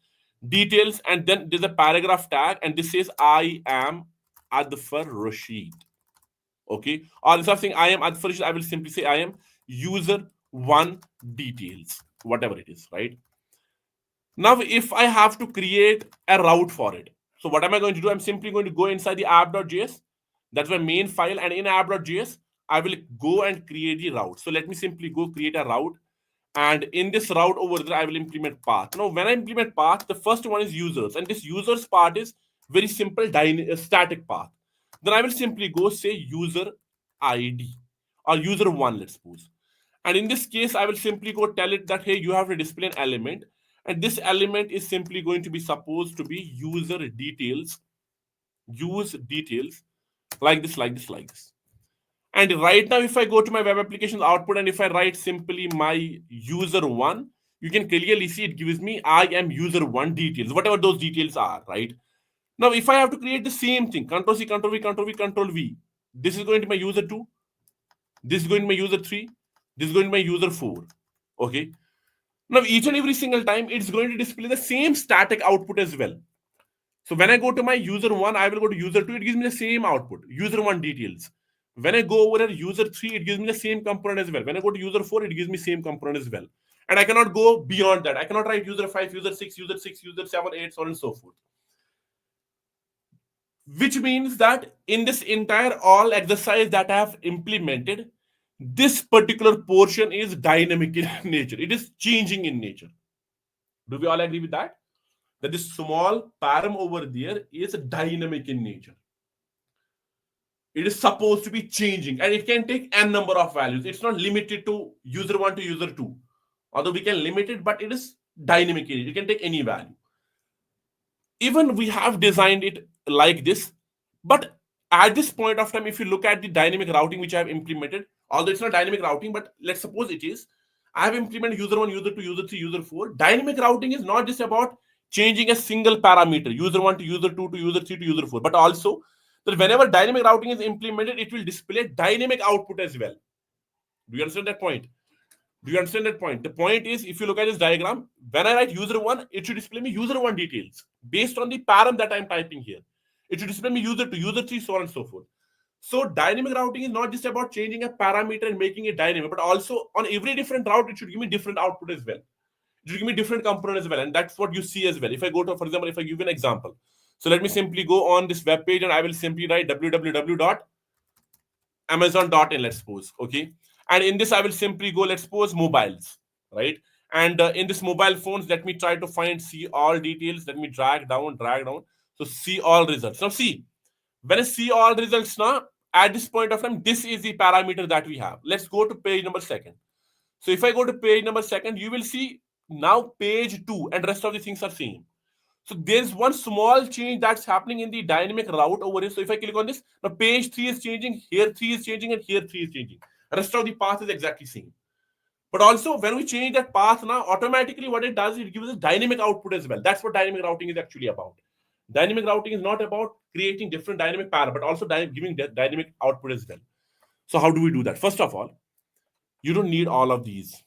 Details, and then there's a paragraph tag, and this says I am Adfar Rashid. Okay, or instead of saying I am Adfar Rashid, I will simply say I am user one details, whatever it is, right? Now, if I have to create a route for it, so what am I going to do? I'm simply going to go inside the app.js. That's my main file, and in app.js, I will go and create the route. So let me simply go create a route, and in this route over there, I will implement path. Now, when I implement path, the first one is users, and this users part is very simple static path. Then I will simply go say user ID or user one, let's suppose. And in this case, I will simply go tell it that, hey, you have to display an element. And this element is simply going to be supposed to be user details, use details, like this, like this, like this. And right now, if I go to my web applications output, and if I write simply my user one, you can clearly see it gives me I am user one details, whatever those details are, right? Now, if I have to create the same thing, Control C, Control V, Control V, Control V, this is going to my user two, this is going to my user three, this is going to my user four. Okay. Now, each and every single time, it's going to display the same static output as well. So when I go to my user one, I will go to user two, it gives me the same output, user one details. When I go over here, user three, it gives me the same component as well. When I go to user four, it gives me same component as well. And I cannot go beyond that. I cannot write user five, user six, user six, user seven, eight, so on and so forth. Which means that in this entire all exercise that I have implemented, this particular portion is dynamic in nature. It is changing in nature. Do we all agree with that? That this small param over there is dynamic in nature. It is supposed to be changing, and it can take n number of values. It's not limited to user one to user two. Although we can limit it, but it is dynamic. It can take any value. Even we have designed it like this, but At this point of time, if you look at the dynamic routing which I have implemented, although it's not dynamic routing, but let's suppose it is, I have implemented user 1, user 2, user 3, user 4. Dynamic routing is not just about changing a single parameter, user 1 to user 2 to user 3 to user 4, but also that whenever dynamic routing is implemented, it will display dynamic output as well. Do you understand that point? Do you understand that point? The point is, if you look at this diagram, when I write user 1, it should display me user 1 details based on the param that I'm typing here. It should display me user 2, user 3, so on and so forth. So dynamic routing is not just about changing a parameter and making it dynamic, but also on every different route, it should give me different output as well. It should give me different component as well. And that's what you see as well. If I go to, for example, if I give you an example. So let me simply go on this web page and I will simply write www.amazon.in, let's suppose. Okay. And in this, I will simply go, let's suppose, mobiles, right? And in this mobile phones, let me try to find see all details. Let me drag down. So see all results. Now see, when I see all results now, at this point of time, this is the parameter that we have. Let's go to page number second. So if I go to page number second, you will see now page 2 and rest of the things are same. So there's one small change that's happening in the dynamic route over here. So if I click on this, now page 3 is changing, here 3 is changing, and here 3 is changing. The rest of the path is exactly same. But also when we change that path now, automatically what it does, it gives us dynamic output as well. That's what dynamic routing is actually about. Dynamic routing is not about creating different dynamic param, but also giving dynamic output as well. So how do we do that? First of all, you don't need all of these.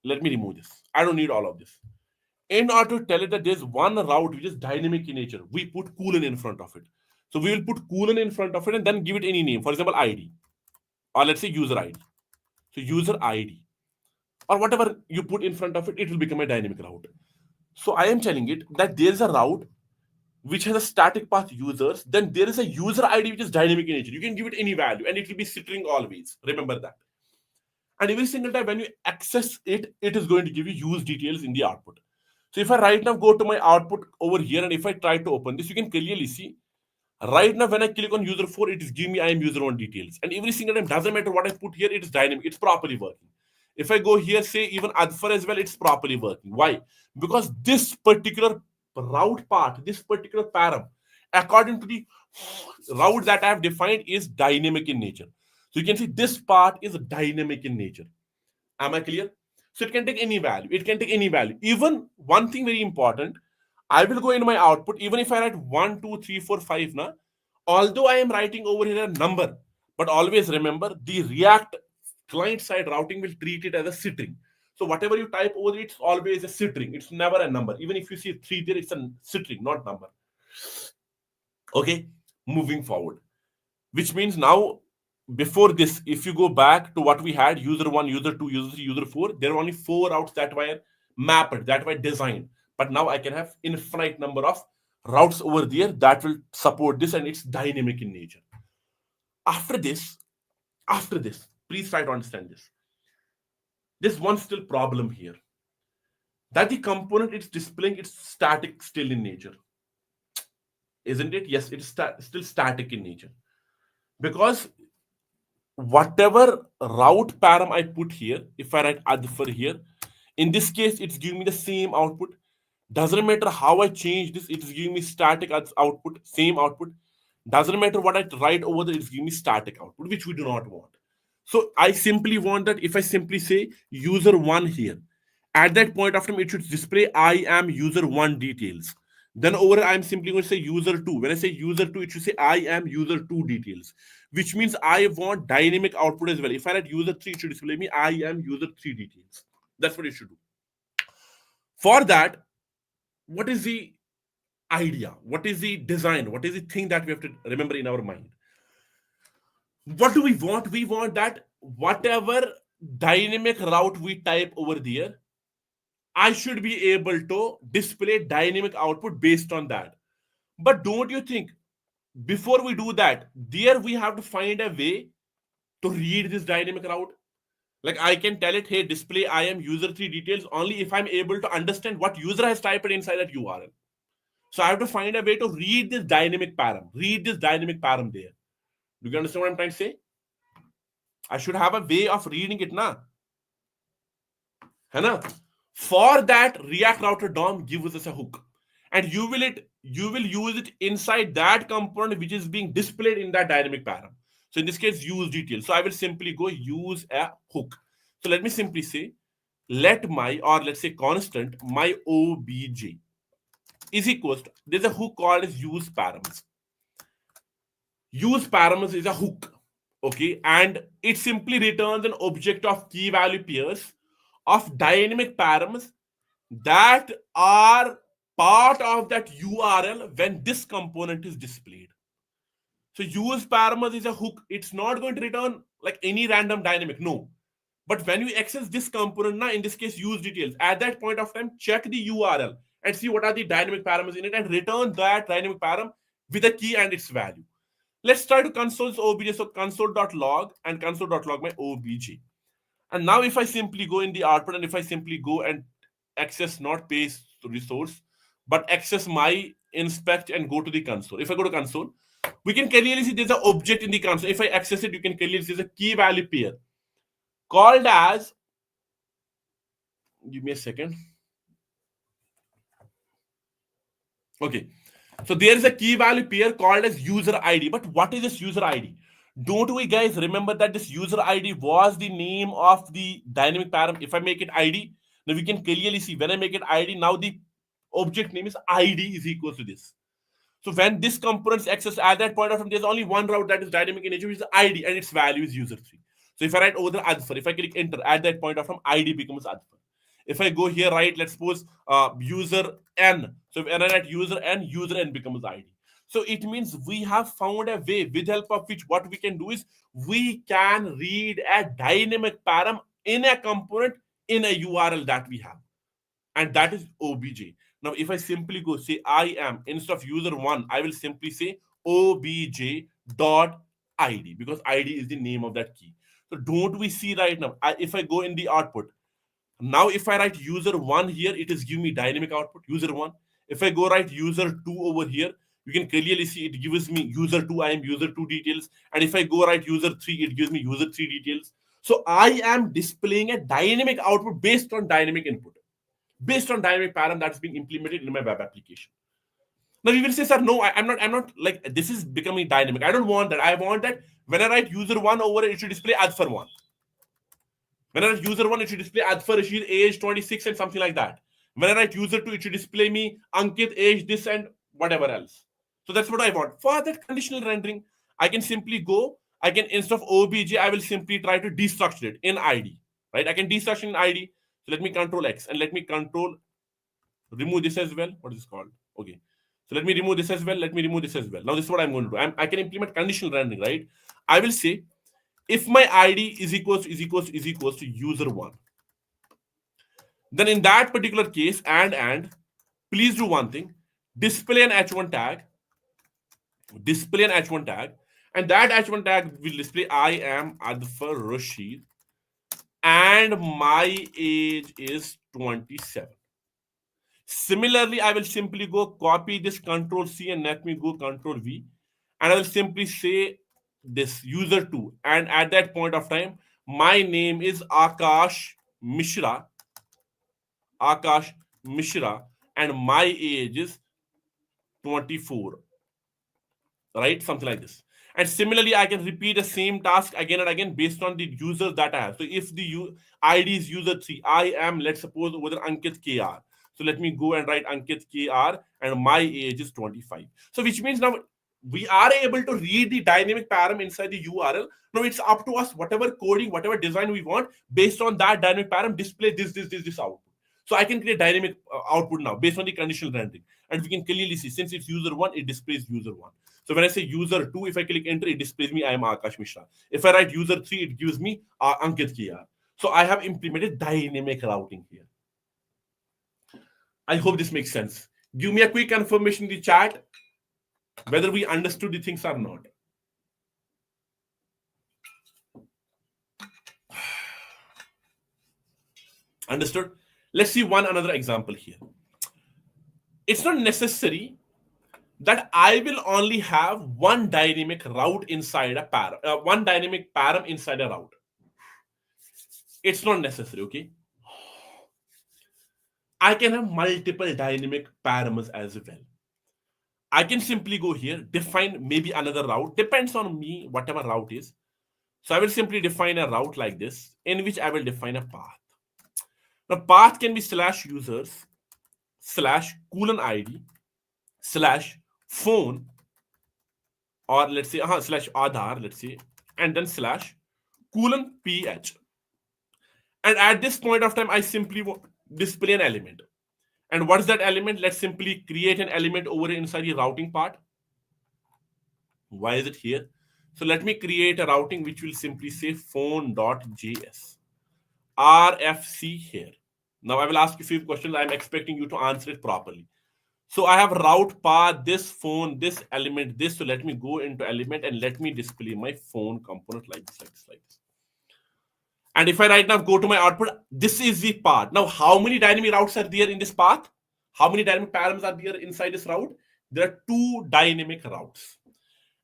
Let me remove this. I don't need all of this. In order to tell it that there's one route which is dynamic in nature, we put colon in front of it. So we will put colon in front of it and then give it any name. For example, ID. Or let's say user ID. So user ID. Or whatever you put in front of it, it will become a dynamic route. So I am telling it that there's a route which has a static path users, then there is a user ID which is dynamic in nature. You can give it any value and it will be string always. Remember that. And every single time when you access it, it is going to give you use details in the output. So if I right now go to my output over here and if I try to open this, you can clearly see right now when I click on user 4, it is giving me I am user 1 details. And every single time, doesn't matter what I put here, it is dynamic, it's properly working. If I go here, say even Adfar as well, it's properly working. Why? Because this particular route part, this particular param, according to the route that I have defined, is dynamic in nature. So you can see this part is dynamic in nature. Am I clear? So it can take any value. It can take any value. Even one thing very important, I will go into my output. Even if I write 1, 2, 3, 4, 5 now, although I am writing over here a number, but always remember the React client side routing will treat it as a string. So whatever you type over it, it's always a string. It's never a number. Even if you see 3 there, it's a string, not number. Okay, moving forward. Which means now, before this, if you go back to what we had, user 1, user 2, user 3, user 4, there are only 4 routes that were mapped, that were designed. But now I can have infinite number of routes over there that will support this, and it's dynamic in nature. After this, please try to understand this. There's one still problem here, that the component it's displaying, it's static still in nature. Isn't it? Yes, it's still static in nature. Because whatever route param I put here, if I write adfar here, in this case, it's giving me the same output. Doesn't matter how I change this, it's giving me static output, same output. Doesn't matter what I write over there, it's giving me static output, which we do not want. So I simply want that if I simply say user 1 here, at that point of time, it should display I am user 1 details. Then over I'm simply going to say user 2. When I say user 2, it should say I am user 2 details, which means I want dynamic output as well. If I write user 3, it should display me I am user 3 details. That's what it should do. For that, what is the idea? What is the design? What is the thing that we have to remember in our mind? What do we want? We want that whatever dynamic route we type over there, I should be able to display dynamic output based on that. But don't you think before we do that, there we have to find a way to read this dynamic route? Like I can tell it, hey, display I am user 3 details only if I'm able to understand what user has typed inside that URL. So I have to find a way to read this dynamic param. Read this dynamic param there. Do you understand what I'm trying to say? I should have a way of reading it now. For that, React Router DOM gives us a hook. And you will you will use it inside that component which is being displayed in that dynamic param. So in this case, use detail. So I will simply go use a hook. So let me simply say, let my, or let's say constant, my obj is equals to, there's a hook called as use params. Use params is a hook, okay, and it simply returns an object of key value pairs of dynamic params that are part of that URL when this component is displayed. So use parameters is a hook. It's not going to return like any random dynamic. No. But when you access this component now, in this case, use details. At that point of time, check the URL and see what are the dynamic parameters in it and return that dynamic param with a key and its value. Let's try to console obj. So console.log and console.log my obj. And now if I simply go in the output and if I simply go and access not paste resource, but access my inspect and go to the console. If I go to console, we can clearly see there's an object in the console. If I access it, you can clearly see there's a key value pair called as, give me a second. Okay. So there is a key value pair called as user ID. But what is this user ID? Don't we guys remember that this user ID was the name of the dynamic param? If I make it ID, now we can clearly see when I make it ID, now the object name is ID is equal to this. So when this component's access at that point of time, there's only one route that is dynamic in nature, which is ID, and its value is user3. So if I write over the adfer, if I click enter, at that point of time, ID becomes adfer. If I go here, right, let's suppose user n. So if I write user n becomes ID. So it means we have found a way with help of which what we can do is we can read a dynamic param in a component in a URL that we have. And that is obj. Now, if I simply go say I am, instead of user1, I will simply say obj dot id because id is the name of that key. So don't we see right now? If I go in the output, now if I write user1 here, it is giving me dynamic output, user1. If I go write user2 over here, you can clearly see it gives me user2, I am user2 details. And if I go write user3, it gives me user3 details. So I am displaying a dynamic output based on dynamic input, based on dynamic param that's being implemented in my web application. Now we will say, sir, no, I'm not like this is becoming dynamic. I don't want that. I want that when I write user1 over it should display adfer1. When I write user1, it should display adfer Rashid age 26 and something like that. When I write user2, it should display me Ankit age this and whatever else. So that's what I want. For that conditional rendering, I can simply go, I can instead of obj, I will simply try to destructure it in id. Right? I can destructure in id. So let me control X and let me control remove this as well. What is this called? Okay. So let me remove this as well. Let me remove this as well. Now this is what I'm going to do. I can implement conditional rendering, right? I will say if my ID is equals to user1, then in that particular case, and please do one thing: display an h1 tag, and that h1 tag will display I am Adfar Rashid, and my age is 27. Similarly, I will simply go copy this Control C and let me go Control V, and I will simply say this user2, and at that point of time, my name is Mishra, Akash Mishra, and my age is 24, right? Something like this. And similarly, I can repeat the same task again and again based on the users that I have. So if the ID is user3, I am, let's suppose, over Ankit KR. So let me go and write Ankit KR, and my age is 25. So which means now we are able to read the dynamic param inside the URL. Now it's up to us, whatever coding, whatever design we want, based on that dynamic param, display this output. So I can create dynamic output now based on the conditional rendering. And we can clearly see since it's user1, it displays user1. So when I say user2, if I click enter, it displays me I am Akash Mishra. If I write user3, it gives me Ankit Kia. So I have implemented dynamic routing here. I hope this makes sense. Give me a quick confirmation in the chat whether we understood the things or not. Understood? Let's see one another example here. It's not necessary that I will only have one dynamic route inside a param, one dynamic param inside a route. It's not necessary, okay? I can have multiple dynamic params as well. I can simply go here, define maybe another route, depends on me, whatever route is. So I will simply define a route like this, in which I will define a path. Now, path can be slash users, slash colon ID, slash phone, or let's say slash Aadhaar, let's say, and then slash colon PH. And at this point of time, I simply display an element. And what is that element? Let's simply create an element over inside the routing part. Why is it here? So let me create a routing which will simply say phone.js. RFC here. Now I will ask you a few questions. I'm expecting you to answer it properly. So I have route path, this phone, this element, this. So let me go into element and let me display my phone component like this, like this, like this. And if I right now go to my output, this is the path. Now, how many dynamic routes are there in this path? How many dynamic params are there inside this route? There are two dynamic routes.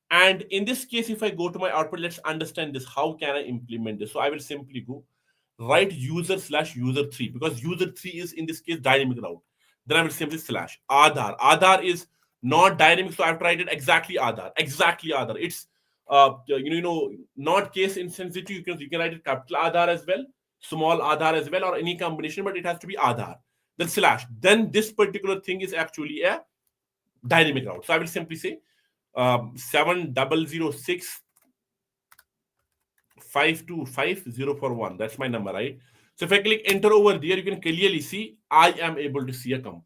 And in this case, if I go to my output, let's understand this. How can I implement this? So I will simply go write user slash user 3 because user 3 is in this case dynamic route. Then I will simply slash Aadhaar. Aadhaar is not dynamic, so I've tried it exactly Aadhaar. Exactly Aadhaar. It's not case insensitive. You can write it capital Aadhaar as well, small Aadhaar as well, or any combination, but it has to be Aadhaar. Then slash. Then this particular thing is actually a dynamic route. So I will simply say 7006 525 That's my number, right? So if I click enter over there, you can clearly see I am able to see a component.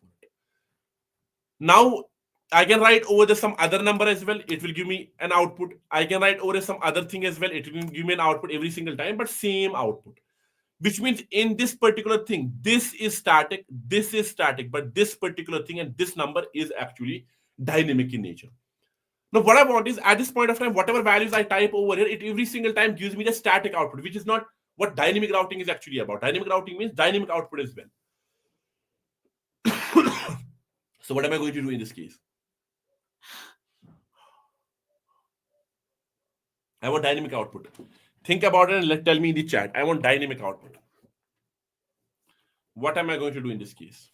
Now I can write over the some other number as well. It will give me an output. I can write over some other thing as well. It will give me an output every single time, but same output. Which means in this particular thing, this is static, but this particular thing and this number is actually dynamic in nature. Now, what I want is at this point of time, whatever values I type over here, it every single time gives me the static output, which is not what dynamic routing is actually about. Dynamic routing means dynamic output as well. So, what am I going to do in this case? I want dynamic output. Think about it and tell me in the chat. I want dynamic output. What am I going to do in this case?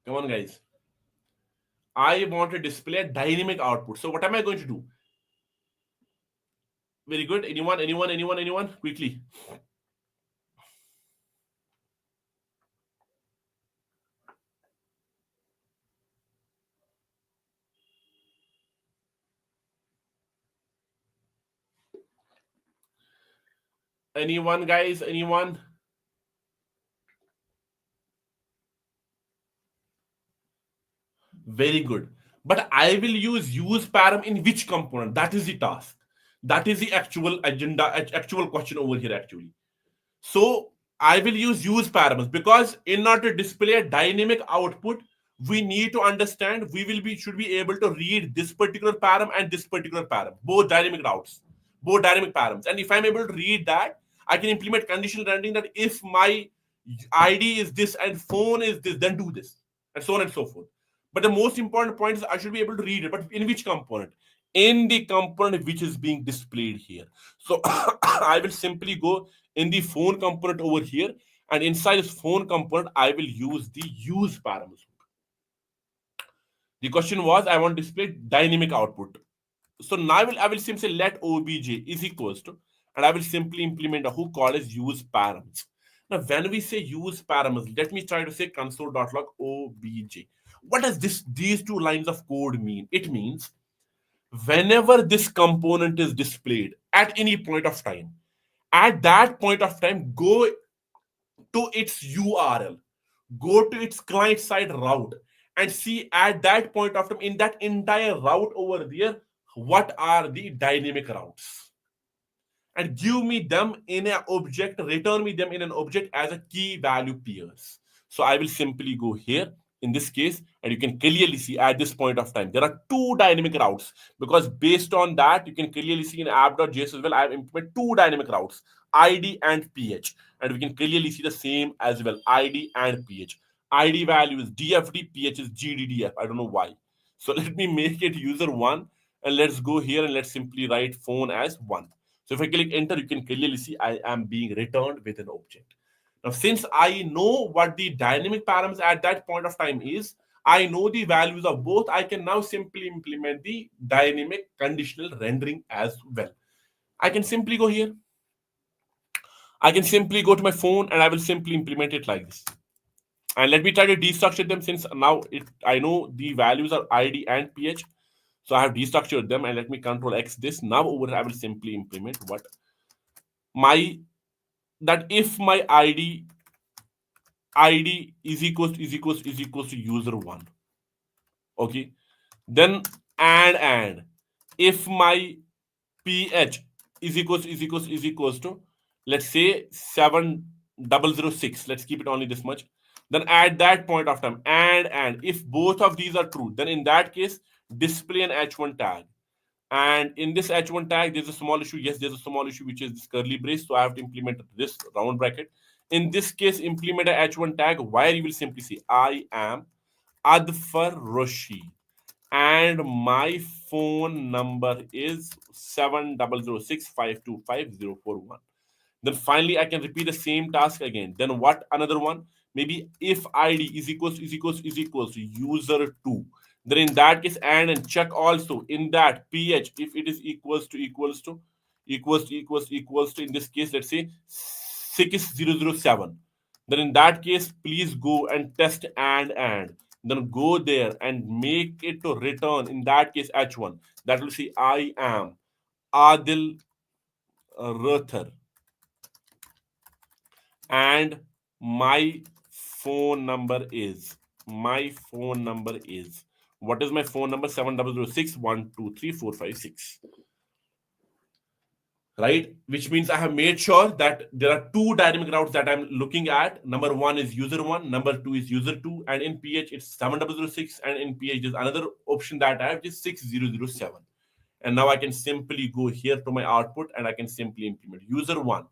Come on, guys. I want to display a dynamic output. So what am I going to do? Very good. Anyone? Quickly. Anyone, guys? Anyone? Very good. But I will use param in which component? That is the task. That is the actual agenda, actual question over here, actually. So I will use parameters because in order to display a dynamic output, we need to understand should be able to read this particular param and this particular param, both dynamic routes, both dynamic params. And if I'm able to read that, I can implement conditional rendering that if my ID is this and phone is this, then do this, and so on and so forth. But the most important point is I should be able to read it. But in which component? In the component which is being displayed here. So I will simply go in the phone component over here, and inside this phone component, I will use the use parameter. The question was, I want to display dynamic output. So now I will simply let obj is equals to, and I will simply implement a hook called as use params. Now, when we say use parameters, let me try to say console.log obj. What does these two lines of code mean? It means whenever this component is displayed at any point of time, at that point of time, go to its URL, go to its client side route, and see at that point of time in that entire route over there, what are the dynamic routes, and give me them in an object, return me them in an object as a key value pairs. So I will simply go here in this case, and you can clearly see at this point of time there are two dynamic routes, because based on that you can clearly see in app.js as well I have implemented two dynamic routes, id and ph, and we can clearly see the same as well, id and ph. Id value is dfd, ph is gddf. I don't know why. So let me make it user one, and let's go here and let's simply write phone as one. So if I click enter, you can clearly see I am being returned with an object. Now, since I know what the dynamic params at that point of time is, I know the values of both, I can now simply implement the dynamic conditional rendering as well. I can simply go here. I can simply go to my phone and I will simply implement it like this. And let me try to destructure them, since now I know the values are id and ph. So I have destructured them, and let me control X this. Now over here, I will simply implement what my that if my id is equals to user one. Okay, then and if my ph is equals to, let's say, 7006, let's keep it only this much, then at that point of time, and if both of these are true, then in that case display an h1 tag. And in this h1 tag, there's a small issue. Yes, there's a small issue, which is this curly brace, so I have to implement this round bracket. In this case, implement a h1 tag where you will simply say I am Adfar Roshi, and my phone number is 7006525041. Then finally, I can repeat the same task again. Then what? Another one. Maybe if id is equals to user two. Then in that case, and check also in that ph if it is equals to in this case, let's say 6007. Then in that case, please go and test and then go there and make it to return in that case h1. That will say I am Adil Rathar, and my phone number is what is my phone number? 7006123456. Right, which means I have made sure that there are two dynamic routes that I'm looking at. Number one is user one, number two is user two, and in ph it's 7006, and in ph there's another option that I have, which is 6007. And now I can simply go here to my output and I can simply implement user one,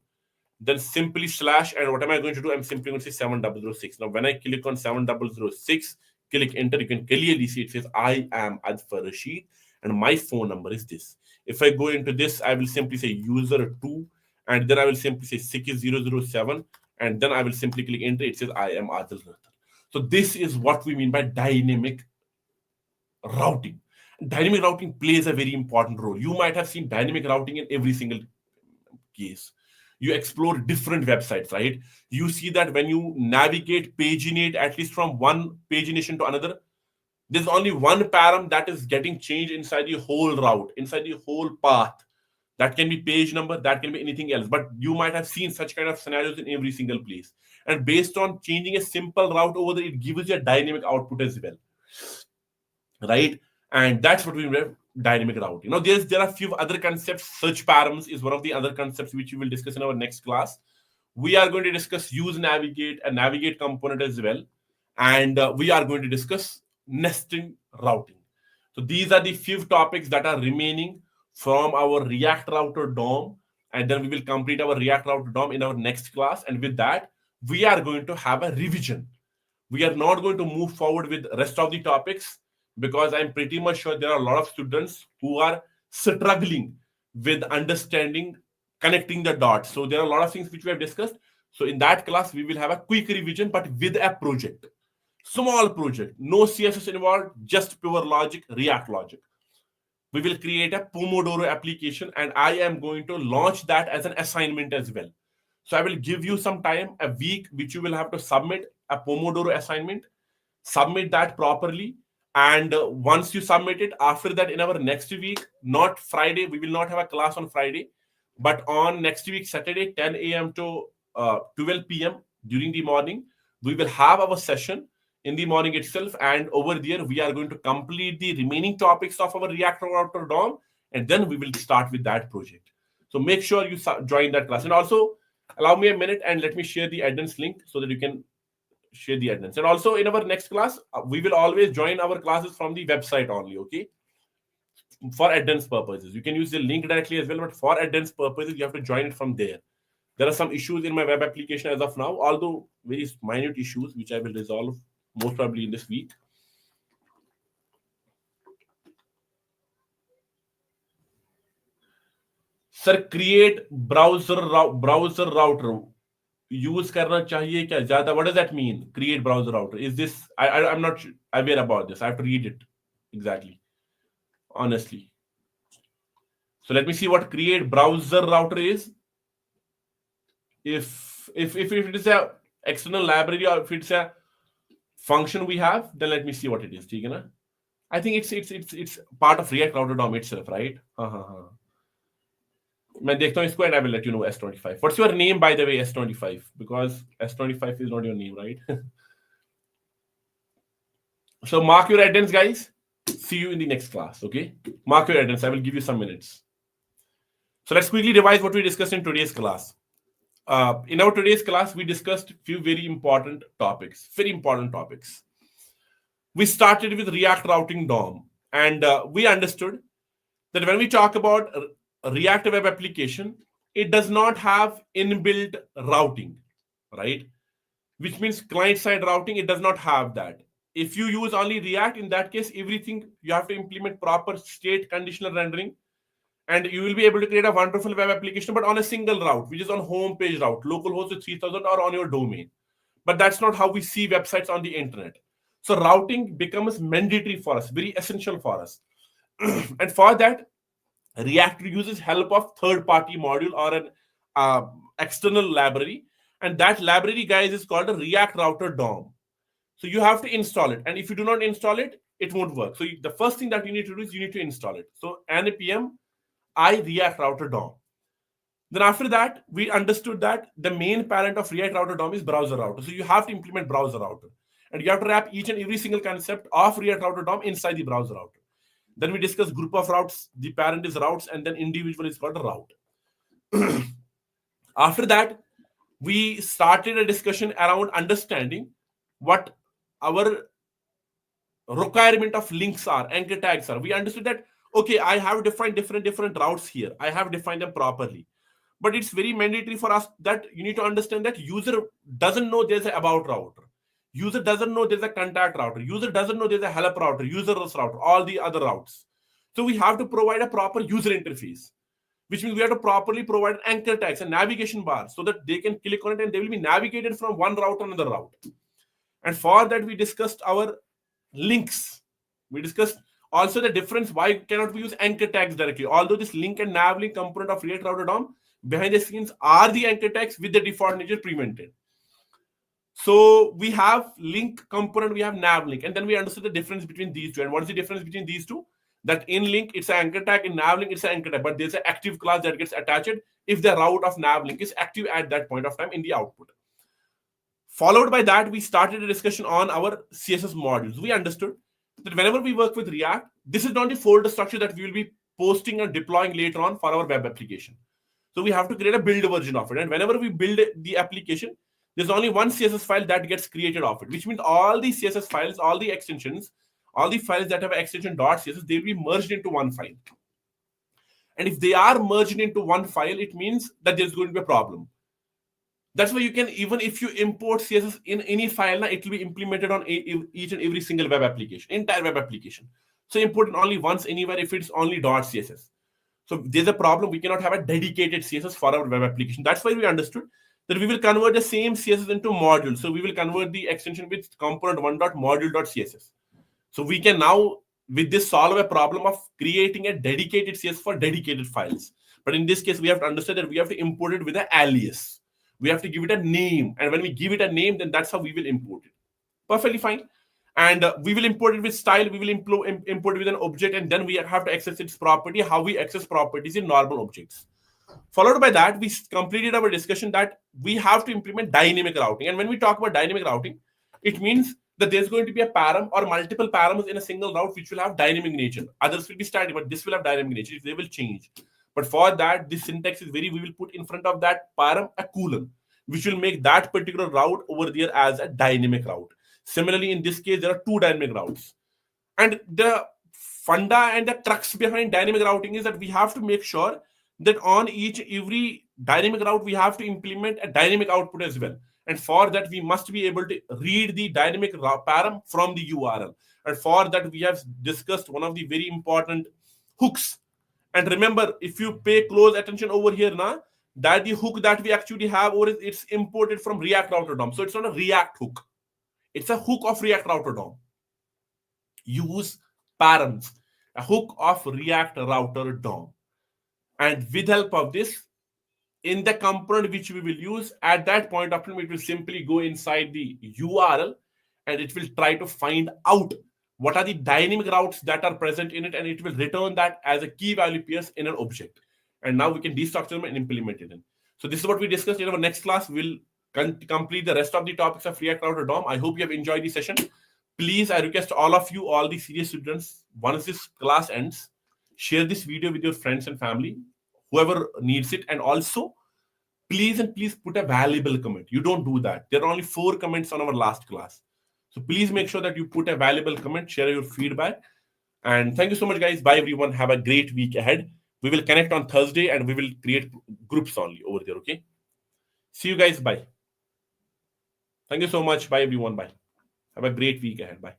then simply slash, and what am I going to do? I'm simply going to say 7006. Now, when I click on 7006, click enter, you can clearly see it says I am Adfar Rashid and my phone number is this. If I go into this, I will simply say user 2, and then I will simply say 6007, and then I will simply click enter. It says I am Adil Rathar. So this is what we mean by dynamic routing. Dynamic routing plays a very important role. You might have seen dynamic routing in every single case. You explore different websites, right? You see that when you navigate paginate, at least from one pagination to another, there's only one param that is getting changed inside the whole route, inside the whole path. That can be page number, that can be anything else. But you might have seen such kind of scenarios in every single place. And based on changing a simple route over there, it gives you a dynamic output as well, right? And that's what we mean by dynamic routing. There are a few other concepts. Search params is one of the other concepts which we will discuss in our next class. We are going to discuss use navigate and navigate component as well, and we are going to discuss nesting routing. So these are the few topics that are remaining from our React Router DOM, and then we will complete our React Router DOM in our next class. And with that, we are going to have a revision. We are not going to move forward with rest of the topics because I'm pretty much sure there are a lot of students who are struggling with understanding, connecting the dots. So there are a lot of things which we have discussed. So in that class, we will have a quick revision, but with a project. Small project, no CSS involved, just pure logic, React logic. We will create a Pomodoro application, and I am going to launch that as an assignment as well. So I will give you some time, a week, which you will have to submit a Pomodoro assignment, submit that properly. And once you submit it, after that, in our next week, not Friday, we will not have a class on Friday, but on next week, Saturday, 10 a.m. to 12 p.m. during the morning, we will have our session in the morning itself. And over there, we are going to complete the remaining topics of our React Router DOM, and then we will start with that project. So make sure you join that class. And also, allow me a minute and let me share the attendance link so that you can share the attendance. And also in our next class, we will always join our classes from the website only, okay? For attendance purposes. You can use the link directly as well, but for attendance purposes, you have to join it from there. There are some issues in my web application as of now, although very minute issues, which I will resolve most probably in this week. Sir create browser router use करना चाहिए क्या ज्यादा? What does that mean, create browser router? Is this, I am not aware about this, I have to read it exactly, honestly. So let me see what create browser router is. If it is a external library or if it's a function we have, then let me see what it is. ठीक है ना? I think it's part of React Router DOM itself, right? हाँ हाँ हाँ. मैं देखता हूँ इसको and I will let you know S25. What's your name by the way, S25? Because S25 is not your name, right? So mark your attendance, guys. See you in the next class, okay? Mark your attendance. I will give you some minutes. So let's quickly revise what we discussed in today's class. In our today's class, we discussed few very important topics. Very important topics. We started with React Routing DOM, and we understood that when we talk about React Web Application, it does not have inbuilt routing, right? Which means client-side routing, it does not have that. If you use only React, in that case, everything you have to implement proper state conditional rendering, and you will be able to create a wonderful web application, but on a single route, which is on home page route, localhost to 3000 or on your domain. But that's not how we see websites on the internet. So routing becomes mandatory for us, very essential for us. And for that, React uses help of third-party module or an external library, and that library, guys, is called a React Router DOM. So you have to install it, and if you do not install it, it won't work. So the first thing that you need to do is you need to install it. So npm I React Router DOM. Then after that, we understood that the main parent of React Router DOM is browser router. So you have to implement browser router, and you have to wrap each and every single concept of React Router DOM inside the browser router. Then we discuss group of routes. The parent is routes, and then individual is called a route. After that, we started a discussion around understanding what our requirement of links are, anchor tags are. We understood that, okay, I have defined different routes here. I have defined them properly. But it's very mandatory for us that you need to understand that user doesn't know there's an about router. User doesn't know there's a contact router. User doesn't know there's a help router, userless router, all the other routes. So we have to provide a proper user interface, which means we have to properly provide anchor tags and navigation bars so that they can click on it and they will be navigated from one route to another route. And for that, we discussed our links. We discussed also the difference why cannot we use anchor tags directly. Although this link and nav link component of React Router DOM behind the scenes are the anchor tags with the default nature prevented. So we have link component, we have nav link, and then we understood the difference between these two. And what is the difference between these two? That in link it's an anchor tag, in nav link it's an anchor tag, but there's an active class that gets attached if the route of nav link is active at that point of time in the output. Followed by that, we started a discussion on our CSS modules. We understood that whenever we work with React, this is not the folder structure that we will be posting and deploying later on for our web application. So we have to create a build version of it. And whenever we build the application, there's only one CSS file that gets created of it, which means all the CSS files, all the extensions, all the files that have an extension .css, they will be merged into one file. And if they are merged into one file, it means that there's going to be a problem. That's why you can, even if you import CSS in any file, it will be implemented on each and every single web application, entire web application. So import it only once anywhere if it's only .css. So there's a problem. We cannot have a dedicated CSS for our web application. That's why we understood that we will convert the same CSS into modules. So we will convert the extension with component one.module.css. So we can now, with this, solve a problem of creating a dedicated CSS for dedicated files. But in this case, we have to understand that we have to import it with an alias. We have to give it a name. And when we give it a name, then that's how we will import it. Perfectly fine. And we will import it with style. We will import it with an object. And then we have to access its property, how we access properties in normal objects. Followed by that, we completed our discussion that we have to implement dynamic routing. And when we talk about dynamic routing, it means that there's going to be a param or multiple params in a single route which will have dynamic nature. Others will be static, but this will have dynamic nature. They will change. But for that, the syntax is we will put in front of that param a colon, which will make that particular route over there as a dynamic route. Similarly, in this case, there are two dynamic routes. And the funda and the crux behind dynamic routing is that we have to make sure that on every dynamic route, we have to implement a dynamic output as well. And for that, we must be able to read the dynamic param from the URL. And for that, we have discussed one of the very important hooks And remember, if you pay close attention over here now, that the hook that we actually have over it, it's imported from React Router DOM. So it's not a React hook. It's a hook of React Router DOM. Use params, a hook of React Router DOM. And with help of this, in the component which we will use, at that point of time, it will simply go inside the URL and it will try to find out what are the dynamic routes that are present in it, and it will return that as a key value PS in an object. And now we can destructure them and implement it in. So this is what we discussed in our next class. We'll complete the rest of the topics of React Router DOM. I hope you have enjoyed the session. Please, I request all of you, all the serious students, once this class ends, share this video with your friends and family, whoever needs it. And also, please and please put a valuable comment. You don't do that. There are only 4 comments on our last class. So please make sure that you put a valuable comment, share your feedback. And thank you so much, guys. Bye, everyone. Have a great week ahead. We will connect on Thursday and we will create groups only over there, okay? See you guys. Bye. Thank you so much. Bye, everyone. Bye. Have a great week ahead. Bye.